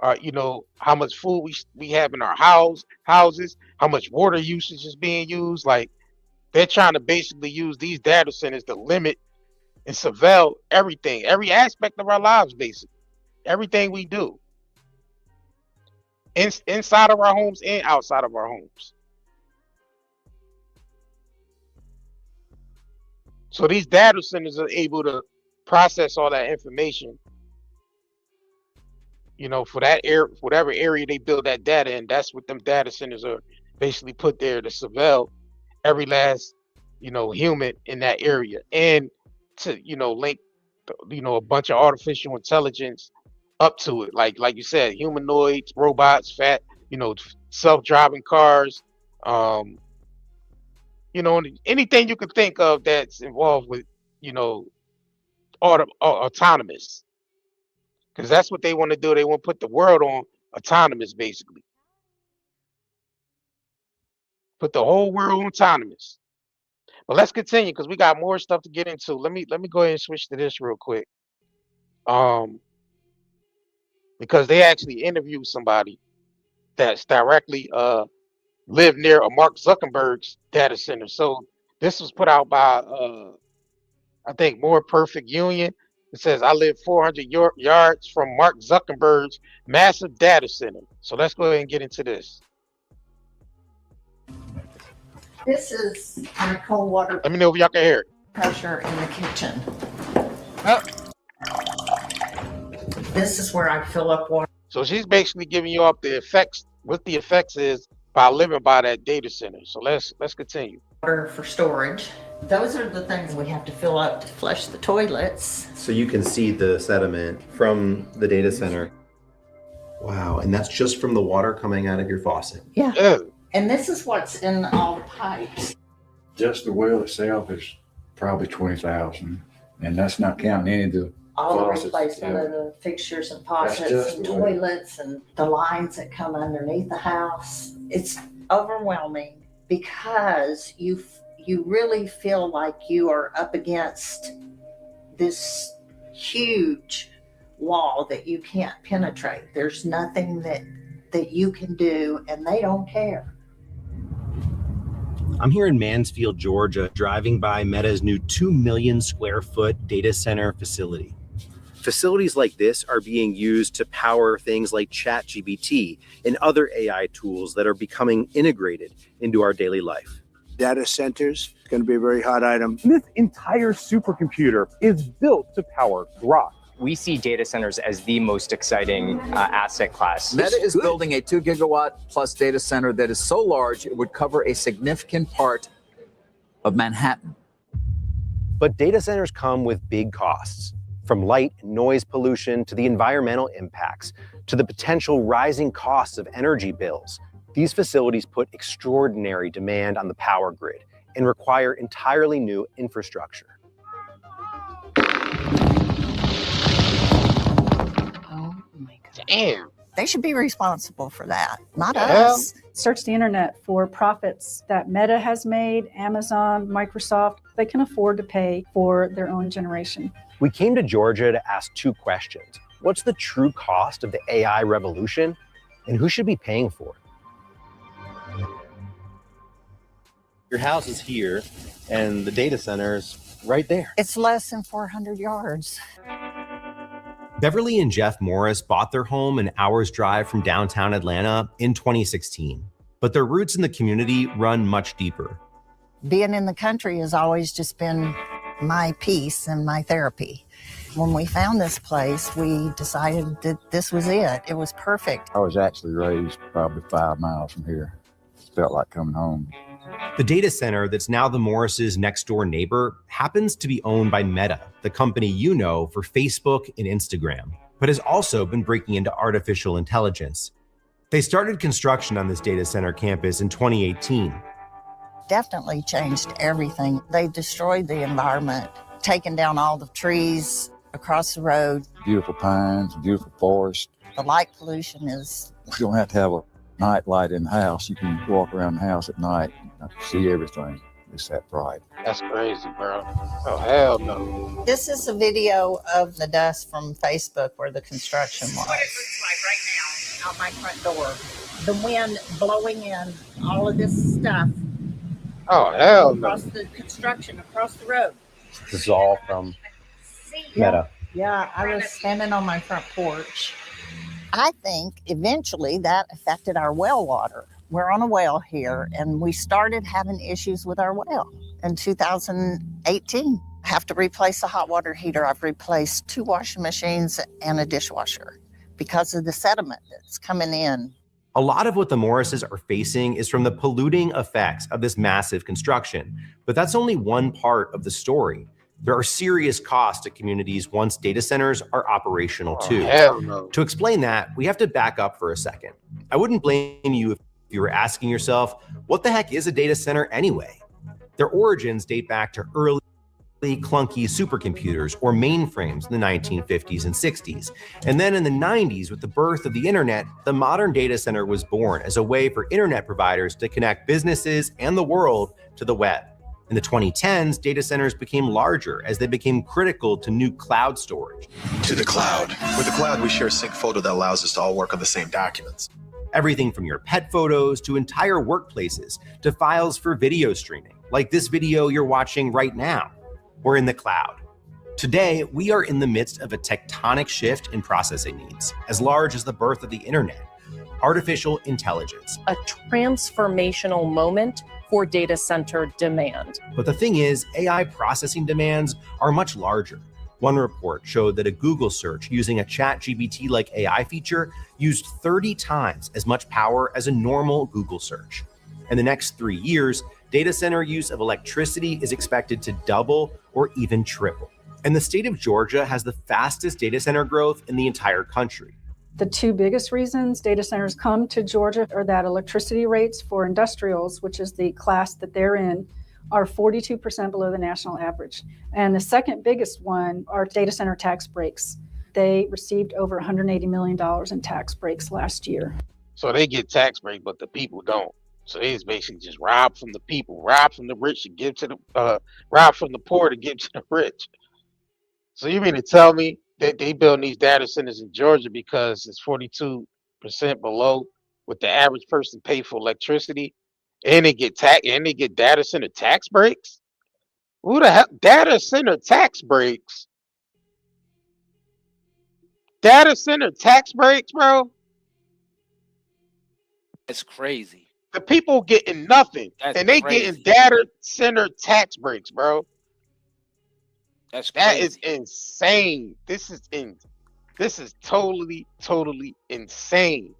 how much food we have in our houses, how much water usage is being used. Like, they're trying to basically use these data centers to limit and surveil everything, every aspect of our lives, basically, everything we do. inside of our homes and outside of our homes. So these data centers are able to process all that information, for that whatever area they build that data in. That's what them data centers are basically put there to surveil every last, human in that area, and to, link, a bunch of artificial intelligence up to it, like you said, humanoids, robots, self-driving cars, anything you can think of that's involved with, autonomous, because that's what they want to do. They want to put the world on autonomous, basically. Put the whole world on autonomous. But let's continue because we got more stuff to get into. Let me go ahead and switch to this real quick. Because they actually interviewed somebody that's directly lived near a Mark Zuckerberg's data center. So this was put out by I think More Perfect Union. It says, I live 400 yards from Mark Zuckerberg's massive data center. So let's go ahead and get into this.
This is our cold water
Let me know if y'all can hear it.
pressure in the kitchen.
Oh.
This is where I fill up water.
So she's basically giving you up the effects, what the effects is by living by that data center. So let's continue.
Water for storage. Those are the things we have to fill up to flush the toilets.
So you can see the sediment from the data center. Wow, and that's just from the water coming out of your faucet.
Yeah. And this is what's in all the pipes.
Just the well itself is probably 20,000, and that's not counting any of the
all the
faucets.
replacement of the fixtures and faucets and toilets and the lines that come underneath the house. It's overwhelming because you really feel like you are up against this huge wall that you can't penetrate. There's nothing that you can do, and they don't care.
I'm here in Mansfield, Georgia, driving by Meta's new 2 million square foot data center facility. Facilities like this are being used to power things like ChatGPT and other AI tools that are becoming integrated into our daily life.
Data centers, it's going to be a very hot item.
This entire supercomputer is built to power Grok.
We see data centers as the most exciting asset class.
Meta is building a 2 gigawatt plus data center that is so large it would cover a significant part of Manhattan.
But data centers come with big costs, from light and noise pollution to the environmental impacts, to the potential rising costs of energy bills. These facilities put extraordinary demand on the power grid and require entirely new infrastructure.
Damn.
They should be responsible for that, not us.
Search the internet for profits that Meta has made, Amazon, Microsoft. They can afford to pay for their own generation.
We came to Georgia to ask 2 questions. What's the true cost of the AI revolution, and who should be paying for it? Your house is here, and the data center is right there.
It's less than 400 yards.
Beverly and Jeff Morris bought their home an hour's drive from downtown Atlanta in 2016, but their roots in the community run much deeper.
Being in the country has always just been my peace and my therapy. When we found this place, we decided that this was it. It was perfect.
I was actually raised probably 5 miles from here. It felt like coming home.
The data center that's now the Morris's next door neighbor happens to be owned by Meta, the company you know for Facebook and Instagram, but has also been breaking into artificial intelligence. They started construction on this data center campus in 2018.
Definitely changed everything. They destroyed the environment, taking down all the trees across the road.
Beautiful pines, beautiful forest.
The light pollution is...
You don't have to have a night light in the house. You can walk around the house at night and see everything. It's that bright.
That's crazy, bro. Oh, hell no.
This is a video of the dust from Facebook where the construction was. What it looks like right now out my front door. The wind blowing in all of this stuff.
Oh, hell no.
Across the construction, across the road.
This is all from Meta.
Yeah, I was standing on my front porch I think eventually that affected our well water. We're on a well here, and we started having issues with our well in 2018. I have to replace a hot water heater. I've replaced 2 washing machines and a dishwasher because of the sediment that's coming in.
A lot of what the Morrises are facing is from the polluting effects of this massive construction. But that's only one part of the story. There are serious costs to communities once data centers are operational too.
Hell no.
To explain that, we have to back up for a second. I wouldn't blame you if you were asking yourself, what the heck is a data center anyway? Their origins date back to early clunky supercomputers or mainframes in the 1950s and 60s. And then in the 90s, with the birth of the internet, the modern data center was born as a way for internet providers to connect businesses and the world to the web. In the 2010s, data centers became larger as they became critical to new cloud storage.
To the cloud. With the cloud, we share a sync photo that allows us to all work on the same documents.
Everything from your pet photos to entire workplaces to files for video streaming, like this video you're watching right now. We're in the cloud. Today, we are in the midst of a tectonic shift in processing needs, as large as the birth of the internet, artificial intelligence.
A transformational moment for data center demand.
But the thing is, AI processing demands are much larger. One report showed that a Google search using a ChatGPT-like AI feature used 30 times as much power as a normal Google search. In the next 3 years, data center use of electricity is expected to double or even triple. And the state of Georgia has the fastest data center growth in the entire country.
The 2 biggest reasons data centers come to Georgia are that electricity rates for industrials, which is the class that they're in, are 42% below the national average. And the second biggest one are data center tax breaks. They received over $180 million in tax breaks last year.
So they get tax break, but the people don't. So they just basically just rob from the people, rob from the rich to give to the, rob from the poor to give to the rich. So you mean to tell me that they build these data centers in Georgia because it's 42% below what the average person pay for electricity, and they get data center tax breaks? Who the hell data center tax breaks? Data center tax breaks, bro?
That's crazy.
The people getting nothing,
That's
and they
crazy.
getting data center tax breaks, bro.
That's
That
crazy.
is insane. This is totally insane.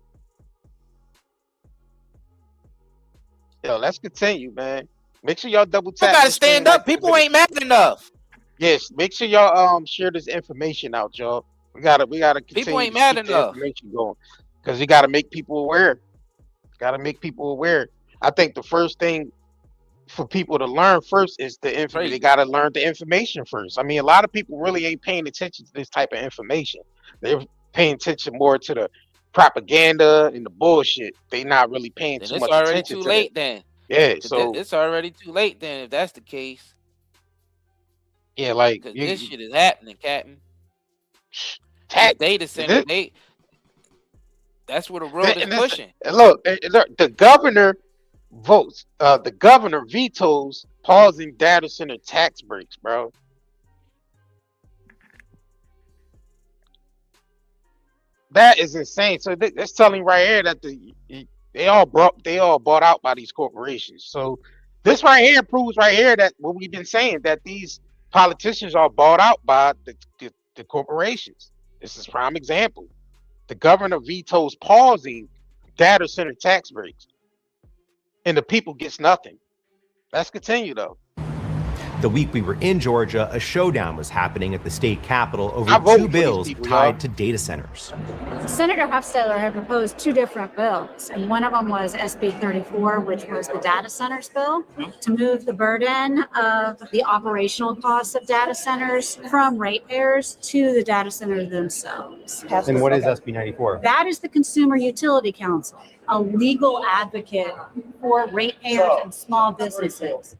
Yo, let's continue, man. Make sure y'all double
You
tap.
gotta
this thing
stand
like
up. People ain't mad enough.
Yes, make sure y'all share this information out, y'all. We gotta continue
People ain't
to
mad
keep the
enough.
information going, because we gotta make people aware. Gotta make people aware. I think the first thing for people to learn first is the information. They gotta learn the information first. I mean, a lot of people really ain't paying attention to this type of information. They're paying attention more to the propaganda and the bullshit. They not really paying
Then
too
it's
much
already
attention
too
to
late
that.
then.
Yeah,
'Cause
so
it's already too late then if that's the case.
yeah, like
Cause this shit is happening, Captain.
Tax-
Data center, that's where the world is
and this-
pushing.
and look, the governor votes. The governor vetoes pausing data center tax breaks, bro. That is insane. So that's telling right here that they all bought out by these corporations. So this right here proves right here that what we've been saying, that these politicians are bought out by the corporations. This is prime example. The governor vetoes pausing data center tax breaks, and the people gets nothing. Let's continue though.
The week we were in Georgia, a showdown was happening at the state capitol
I
over
vote for
2
these
bills
people,
tied
y'all.
to data centers.
Senator Hofstadter had proposed 2 different bills, and one of them was SB 34, which was the data centers bill, to move the burden of the operational costs of data centers from ratepayers to the data centers themselves.
And what is SB 94?
That is the Consumer Utility Council, a legal advocate for ratepayers and small businesses.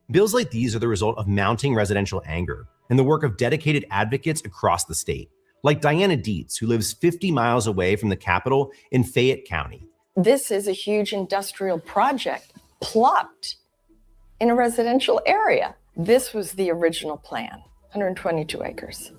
Bills like these are the result of mounting residential anger and the work of dedicated advocates across the state, like Diana Dietz, who lives 50 miles away from the Capitol in Fayette County.
This is a huge industrial project plopped in a residential area. This was the original plan, 122 acres.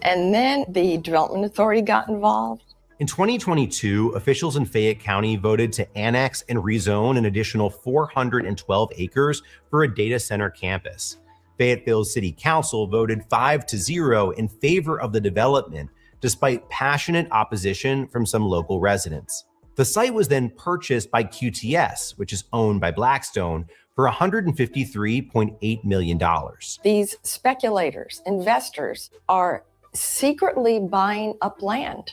And then the Development Authority got involved.
In 2022, officials in Fayette County voted to annex and rezone an additional 412 acres for a data center campus. Fayetteville's City Council voted 5-0 in favor of the development, despite passionate opposition from some local residents. The site was then purchased by QTS, which is owned by Blackstone, for $153.8 million.
These speculators, investors, are secretly buying up land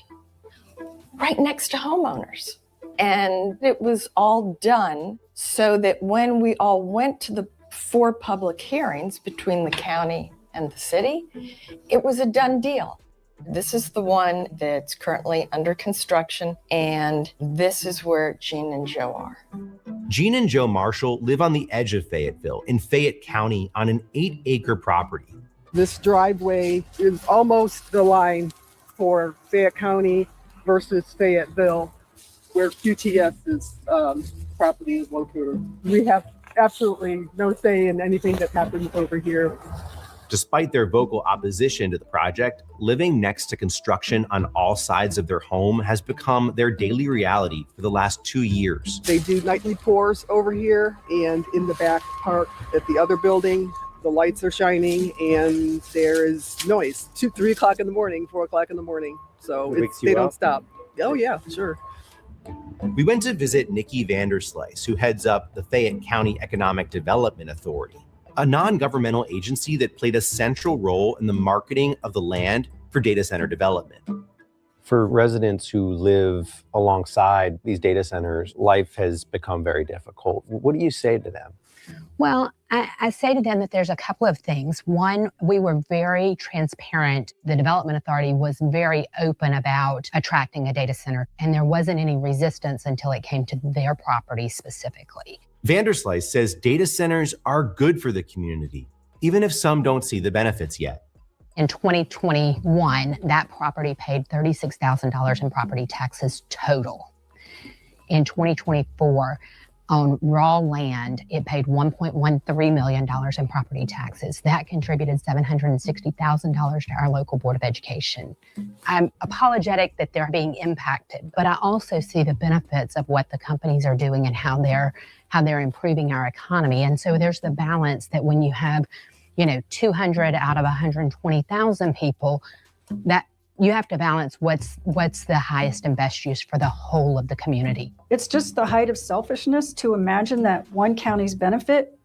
right next to homeowners. And it was all done so that when we all went to the 4 public hearings between the county and the city, it was a done deal. This is the one that's currently under construction, and this is where Gene and Joe are.
Gene and Joe Marshall live on the edge of Fayetteville in Fayette County on an 8-acre property.
This driveway is almost the line for Fayette County versus Fayetteville, where QTS's property is located. We have absolutely no say in anything that happens over here.
Despite their vocal opposition to the project, living next to construction on all sides of their home has become their daily reality for the last 2 years.
They do nightly pours over here, and in the back part at the other building, the lights are shining and there is noise. 3 o'clock in the morning, 4 o'clock in the morning. So they don't stop. Oh yeah, sure.
We went to visit Nikki Vanderslice, who heads up the Fayette County Economic Development Authority, a non-governmental agency that played a central role in the marketing of the land for data center development. For residents who live alongside these data centers, life has become very difficult. What do you say to them?
Well, I say to them that there's a couple of things. One, we were very transparent. The Development Authority was very open about attracting a data center, and there wasn't any resistance until it came to their property specifically.
Vanderslice says data centers are good for the community, even if some don't see the benefits yet.
In 2021, that property paid $36,000 in property taxes total. In 2024, on raw land, it paid $1.13 million in property taxes. That contributed $760,000 to our local Board of Education. I'm apologetic that they're being impacted, but I also see the benefits of what the companies are doing and how they're improving our economy. And so there's the balance that when you have, 200 out of 120,000 people, that you have to balance what's the highest and best use for the whole of the community.
It's just the height of selfishness to imagine that one county's benefit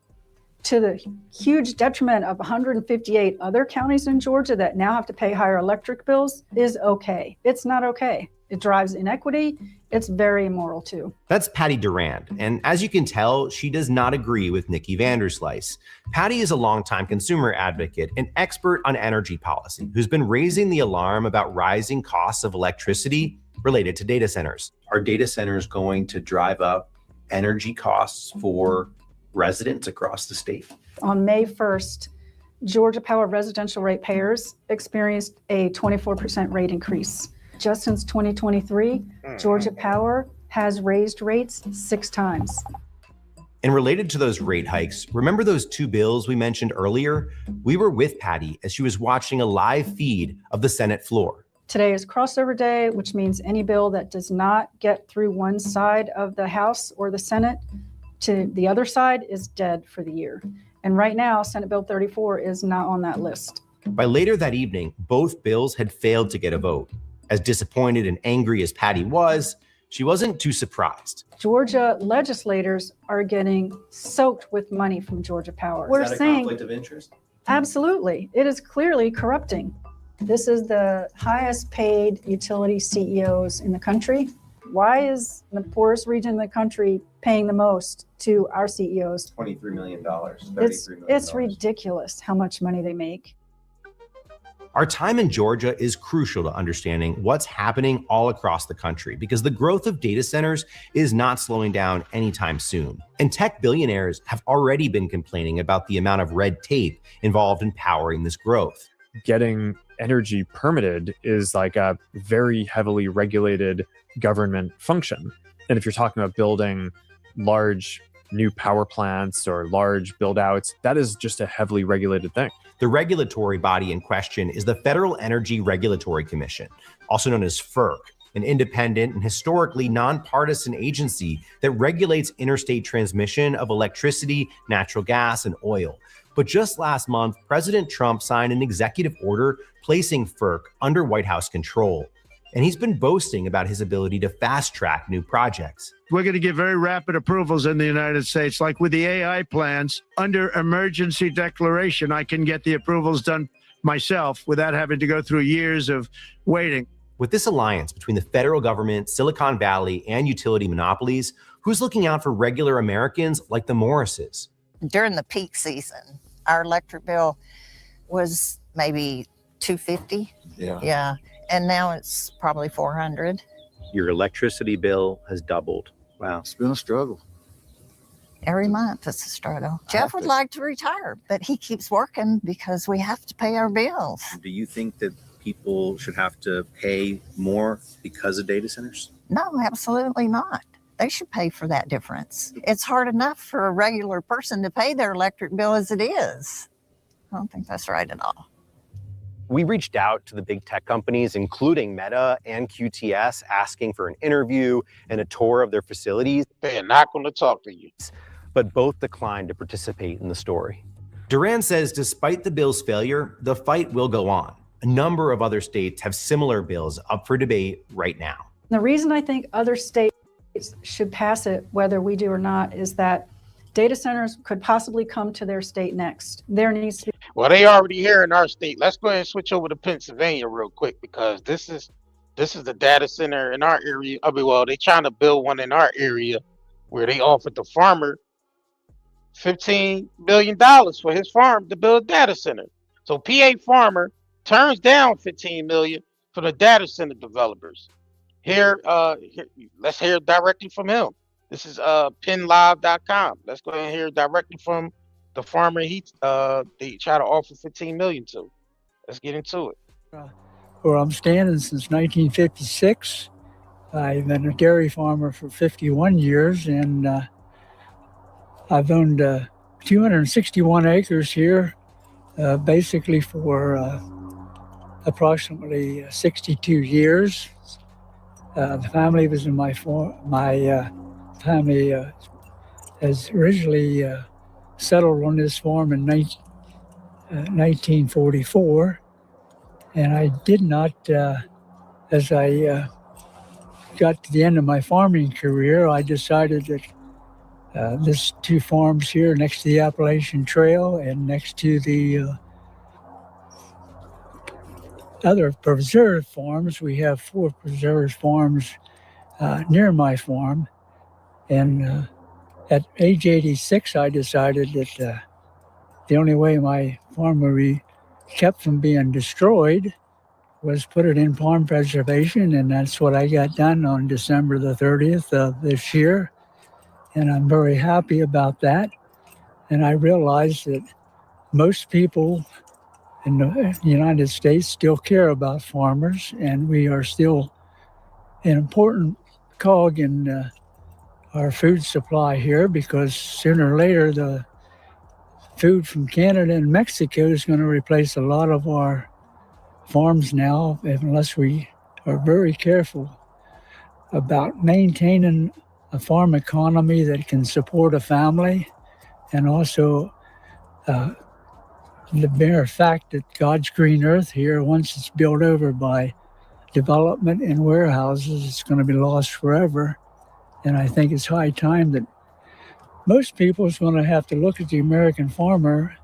to the huge detriment of 158 other counties in Georgia that now have to pay higher electric bills is okay. It's not okay. It drives inequity. It's very immoral too.
That's Patty Durand, and as you can tell, she does not agree with Nikki Vanderslice. Patty is a longtime consumer advocate and expert on energy policy who's been raising the alarm about rising costs of electricity related to data centers. Are data centers going to drive up energy costs for residents across the state?
On May 1st, Georgia Power residential ratepayers experienced a 24% rate increase. Just since 2023, Georgia Power has raised rates 6 times.
And related to those rate hikes, remember those 2 bills we mentioned earlier? We were with Patty as she was watching a live feed of the Senate floor.
Today is crossover day, which means any bill that does not get through one side of the House or the Senate to the other side is dead for the year. And right now, Senate Bill 34 is not on that list.
By later that evening, both bills had failed to get a vote. As disappointed and angry as Patty was, she wasn't too surprised.
Georgia legislators are getting soaked with money from Georgia Power.
Is that a conflict of interest?
Absolutely. It is clearly corrupting. This is the highest paid utility CEOs in the country. Why is the poorest region in the country paying the most to our CEOs?
$23 million,
It's ridiculous how much money they make.
Our time in Georgia is crucial to understanding what's happening all across the country because the growth of data centers is not slowing down anytime soon. And tech billionaires have already been complaining about the amount of red tape involved in powering this growth.
Getting energy permitted is like a very heavily regulated government function. And if you're talking about building large new power plants or large build outs, that is just a heavily regulated thing.
The regulatory body in question is the Federal Energy Regulatory Commission, also known as FERC, an independent and historically nonpartisan agency that regulates interstate transmission of electricity, natural gas, and oil. But just last month, President Trump signed an executive order placing FERC under White House control. And he's been boasting about his ability to fast-track new projects.
We're going to get very rapid approvals in the United States. Like with the AI plans, under emergency declaration, I can get the approvals done myself without having to go through years of waiting.
With this alliance between the federal government, Silicon Valley, and utility monopolies, who's looking out for regular Americans like the Morrises?
During the peak season, our electric bill was maybe $250. Yeah. And now it's probably $400.
Your electricity bill has doubled. Wow.
It's been a struggle.
Every month it's a struggle. Jeff would like to retire, but he keeps working because we have to pay our bills.
Do you think that people should have to pay more because of data centers?
No, absolutely not. They should pay for that difference. It's hard enough for a regular person to pay their electric bill as it is. I don't think that's right at all.
We reached out to the big tech companies, including Meta and QTS, asking for an interview and a tour of their facilities.
They're not going to talk to you.
But both declined to participate in the story. Duran says despite the bill's failure, the fight will go on. A number of other states have similar bills up for debate right now.
The reason I think other states should pass it, whether we do or not, is that data centers could possibly come to their state next. There needs to be.
Well, they already here in our state. Let's go ahead and switch over to Pennsylvania real quick, because this is the data center in our area. I mean, well, they're trying to build one in our area where they offered the farmer $15 million for his farm to build a data center. So PA farmer turns down $15 million for the data center developers. Here, let's hear directly from him. This is penlive.com. Let's go ahead and hear directly from the farmer they try to offer $15 million to. Let's get into it.
Where I'm standing since 1956. I've been a dairy farmer for 51 years, and I've owned 261 acres here, basically for approximately 62 years. The family was in my family has originally settled on this farm in 1944, and I did not, as I got to the end of my farming career, I decided that there's two farms here next to the Appalachian Trail and next to the other preserved farms. We have 4 preserved farms near my farm. And at age 86, I decided that the only way my farm would be kept from being destroyed was put it in farm preservation. And that's what I got done on December the 30th of this year. And I'm very happy about that. And I realized that most people in the United States still care about farmers, and we are still an important cog in our food supply here, because sooner or later the food from Canada and Mexico is going to replace a lot of our farms now, unless we are very careful about maintaining a farm economy that can support a family, and also the bare fact that God's green earth here, once it's built over by development and warehouses, it's going to be lost forever. And I think it's high time that most people is going to have to look at the American farmer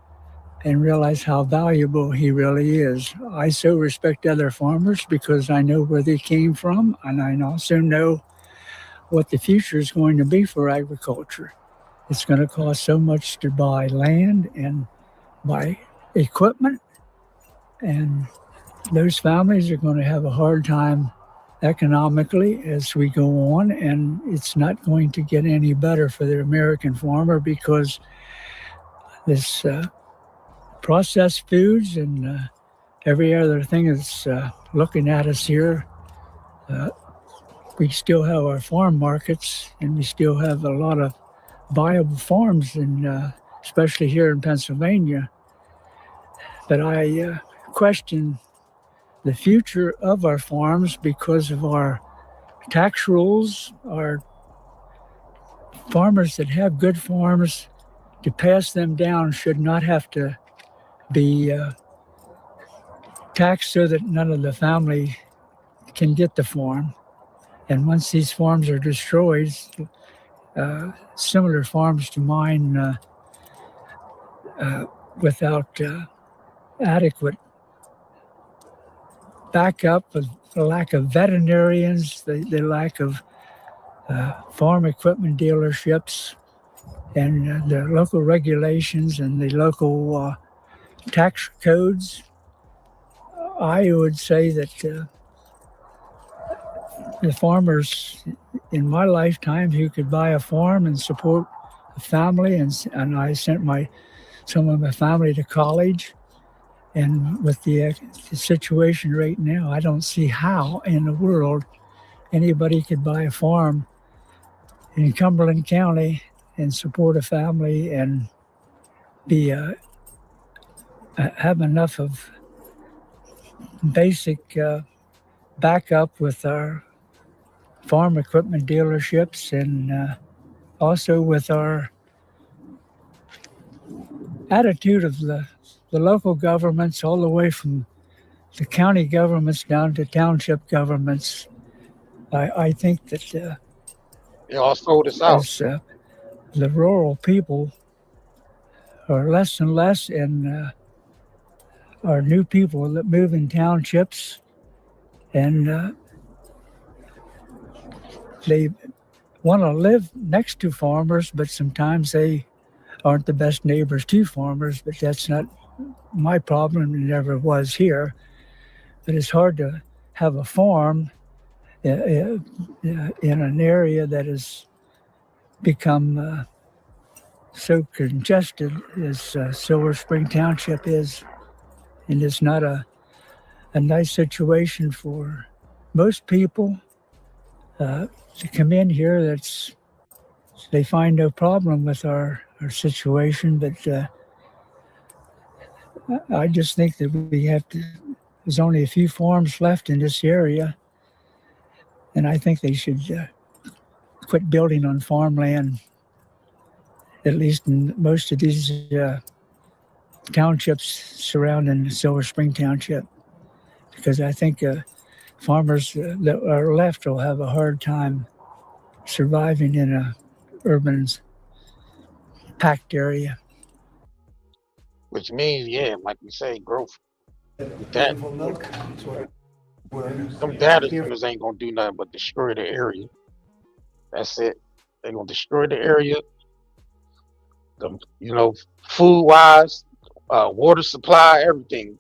and realize how valuable he really is. I so respect other farmers because I know where they came from, and I also know what the future is going to be for agriculture. It's going to cost so much to buy land and buy equipment, and those families are going to have a hard time economically as we go on, and it's not going to get any better for the American farmer, because this processed foods and every other thing is looking at us here. We still have our farm markets, and we still have a lot of viable farms, and especially here in Pennsylvania. But I question the future of our farms because of our tax rules. Our farmers that have good farms, to pass them down should not have to be taxed so that none of the family can get the farm. And once these farms are destroyed, similar farms to mine without adequate backup, the lack of veterinarians, the lack of farm equipment dealerships, and the local regulations and the local tax codes. I would say that the farmers in my lifetime who could buy a farm and support a family, and I sent some of my family to college. And with the situation right now, I don't see how in the world anybody could buy a farm in Cumberland County and support a family and be have enough of basic backup with our farm equipment dealerships and also with our attitude of the local governments all the way from the county governments down to township governments. I think that
They all sold us out.
as the rural people are less and less, and are new people that move in townships, and they want to live next to farmers, but sometimes they aren't the best neighbors to farmers. But that's not my problem. It never was here. But it's hard to have a farm in an area that has become so congested as Silver Spring Township is. And it's not a nice situation for most people to come in here. They find no problem with our situation, but I just think that there's only a few farms left in this area, and I think they should quit building on farmland, at least in most of these townships surrounding Silver Spring Township, because I think farmers that are left will have a hard time surviving in a urban packed area.
Which means, yeah, like we say, growth. That them data centers ain't gonna do nothing but destroy the area. That's it. They're gonna destroy the area. Food wise, water supply, everything.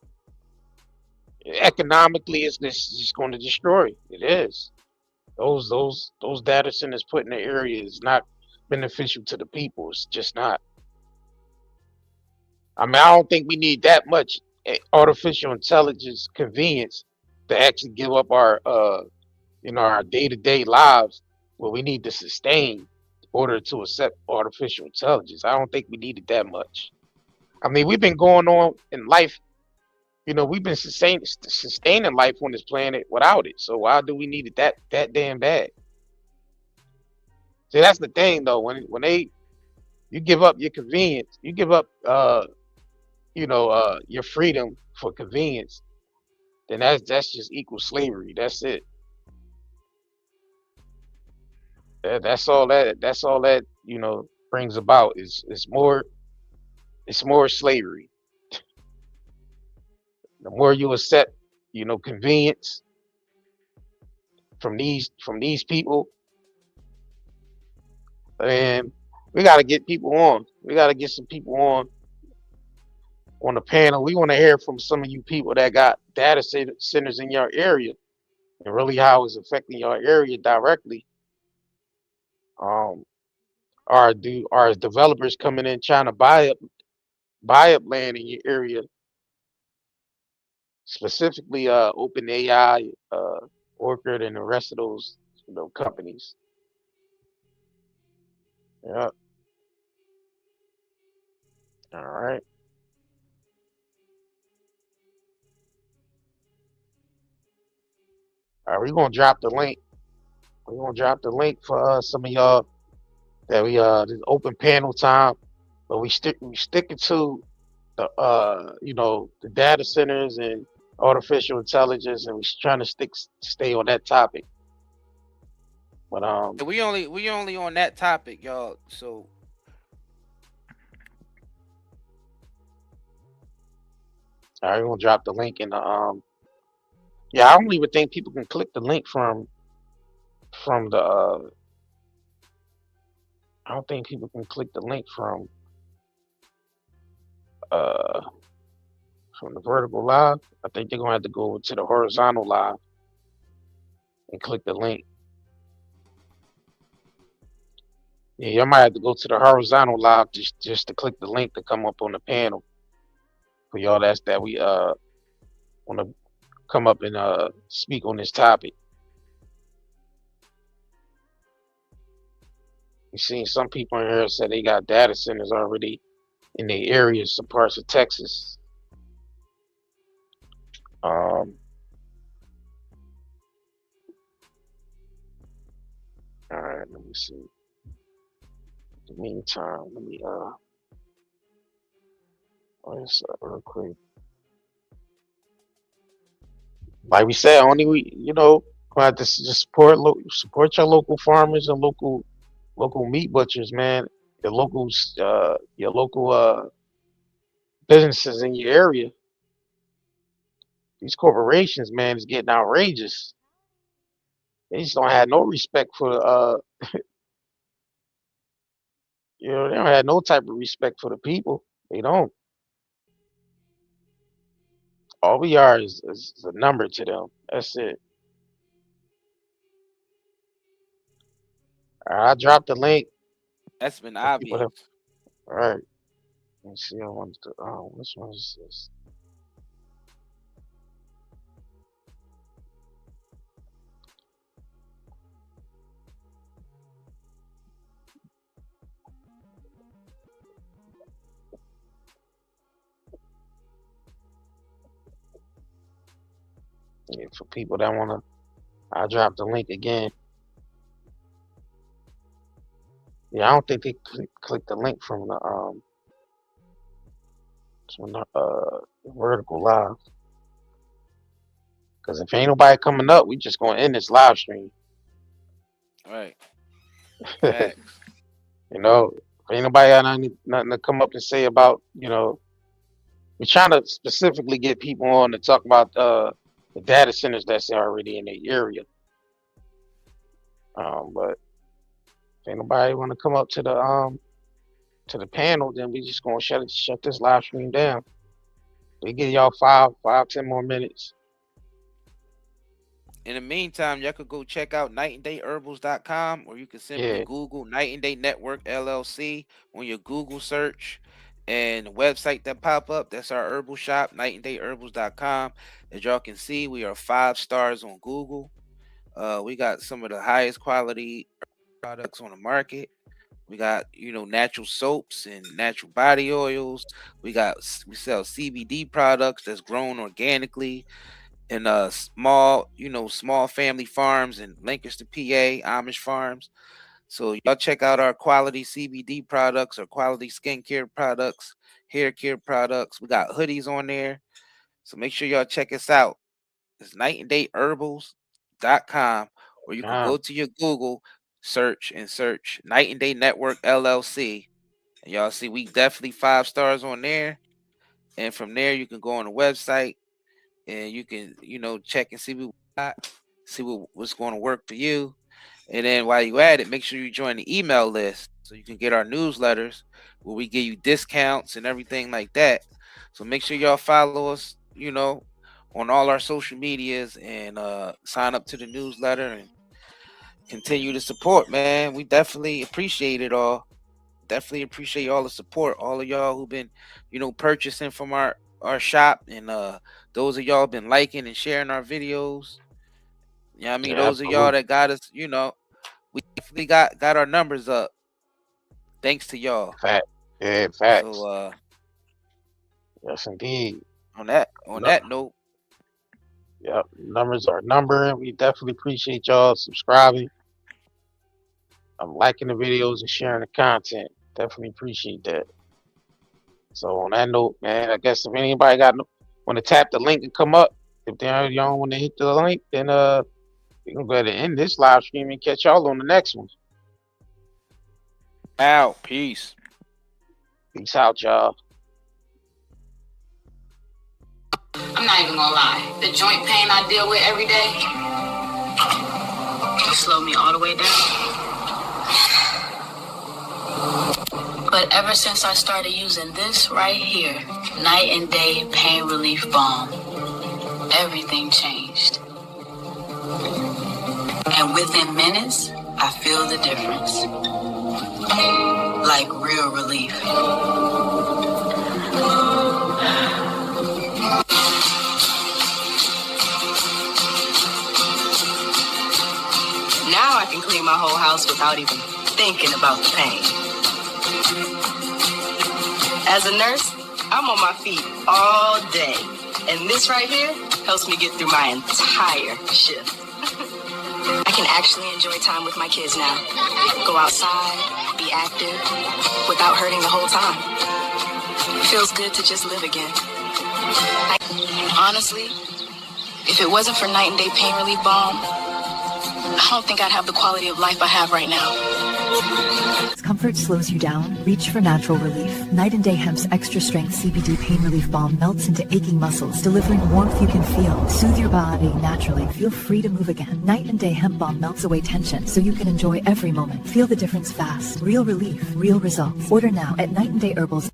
Economically, it's just going to destroy. It is. Those data centers put in the area is not beneficial to the people. It's just not. I mean, I don't think we need that much artificial intelligence convenience to actually give up our our day-to-day lives where we need to sustain in order to accept artificial intelligence. I don't think we needed that much. I mean, we've been going on in life, we've been sustaining life on this planet without it. So why do we need it that damn bad? See, that's the thing though. When you give up your convenience, you give up your freedom for convenience, then that's just equal slavery. That's it. That's all that brings about is more slavery. The more you accept, convenience from these people, and we got to get people on. We got to get some people on the panel. We want to hear from some of you people that got data centers in your area and really how it's affecting your area directly. Are developers coming in trying to buy up land in your area, specifically OpenAI, Orchid, and the rest of those companies? Yeah. All right. All right, we're gonna drop the link. We're gonna drop the link for some of y'all that we this open panel time, but we sticking to the the data centers and artificial intelligence, and we're trying to stay on that topic. But
we only on that topic, y'all. So
all right, we're gonna drop the link in the yeah, I don't even think people can click the link from the I don't think people can click the link from the vertical live. I think they're gonna have to go to the horizontal live and click the link. Yeah, you might have to go to the horizontal live just to click the link to come up on the panel. For y'all that we want to come up and speak on this topic. You seen some people in here say they got data centers already in the areas, some parts of Texas. All right, let me see. In the meantime, let me this up real quick. Like we said, only we gonna have to just support your local farmers and local meat butchers, man. Your local businesses in your area. These corporations, man, is getting outrageous. They just don't have no respect for they don't have no type of respect for the people. They don't. All we are is a number to them. That's it. All right, I dropped the link.
that's been
For people
obvious.
all right. Let me see. I want to. Oh, which one is this? Yeah, for people that wanna, I dropped the link again. Yeah, I don't think they click the link from the vertical live. Because if ain't nobody coming up, we just gonna end this live stream.
All right.
If ain't nobody got nothing to come up and say about, we're trying to specifically get people on to talk about the data centers that's already in the area. But if ain't nobody want to come up to the panel, then we just gonna shut this live stream down. We give y'all 10 more minutes.
In the meantime, y'all could go check out nightandayherbals.com, or you can simply Google Night and Day Network LLC on your Google search, and the website that pop up, that's our herbal shop, nightandayherbals.com. As y'all can see, we are 5 stars on Google. We got some of the highest quality products on the market. We got, natural soaps and natural body oils. We sell CBD products that's grown organically in small family farms in Lancaster, PA, Amish farms. So y'all check out our quality CBD products, or quality skincare products, hair care products. We got hoodies on there. So make sure y'all check us out. It's nightandayherbals.com, or you could go to your Google search and search Night and Day Network LLC. And y'all see we definitely 5 stars on there. And from there you can go on the website and you can, check and see what's going to work for you. And then while you at it, make sure you join the email list so you can get our newsletters where we give you discounts and everything like that. So make sure y'all follow us, on all our social medias, and sign up to the newsletter and continue to support, man. We definitely appreciate it all. Definitely appreciate all the support, all of y'all who've been, purchasing from our shop, and those of y'all been liking and sharing our videos. I mean, those of y'all that got us, we definitely got our numbers up thanks to y'all.
Facts.
So
yes, indeed.
On that note,
Yep, numbers are numbering. We definitely appreciate y'all subscribing. I'm liking the videos and sharing the content. Definitely appreciate that. So on that note, man, I guess if anybody want to tap the link and come up, if they don't want to hit the link, then we can go ahead and end this live stream and catch y'all on the next one.
Out. Peace.
Peace out, y'all.
I'm not even gonna lie. The joint pain I deal with every day, it slowed me all the way down. But ever since I started using this right here, Night and Day Pain Relief Balm, everything changed. And within minutes, I feel the difference. Like real relief. Now I can clean my whole house without even thinking about the pain. As a nurse, I'm on my feet all day. And this right here helps me get through my entire shift. I can actually enjoy time with my kids now. Go outside, be active, without hurting the whole time. Feels good to just live again. Honestly, if it wasn't for Night and Day Pain Relief Balm, I don't think I'd have the quality of life I have right now.
As comfort slows you down, reach for natural relief. Night and Day Hemp's extra strength CBD pain relief balm melts into aching muscles, delivering warmth you can feel. Soothe your body naturally. Feel free to move again. Night and Day Hemp Balm melts away tension so you can enjoy every moment. Feel the difference fast. Real relief, real results. Order now at Night and Day Herbals.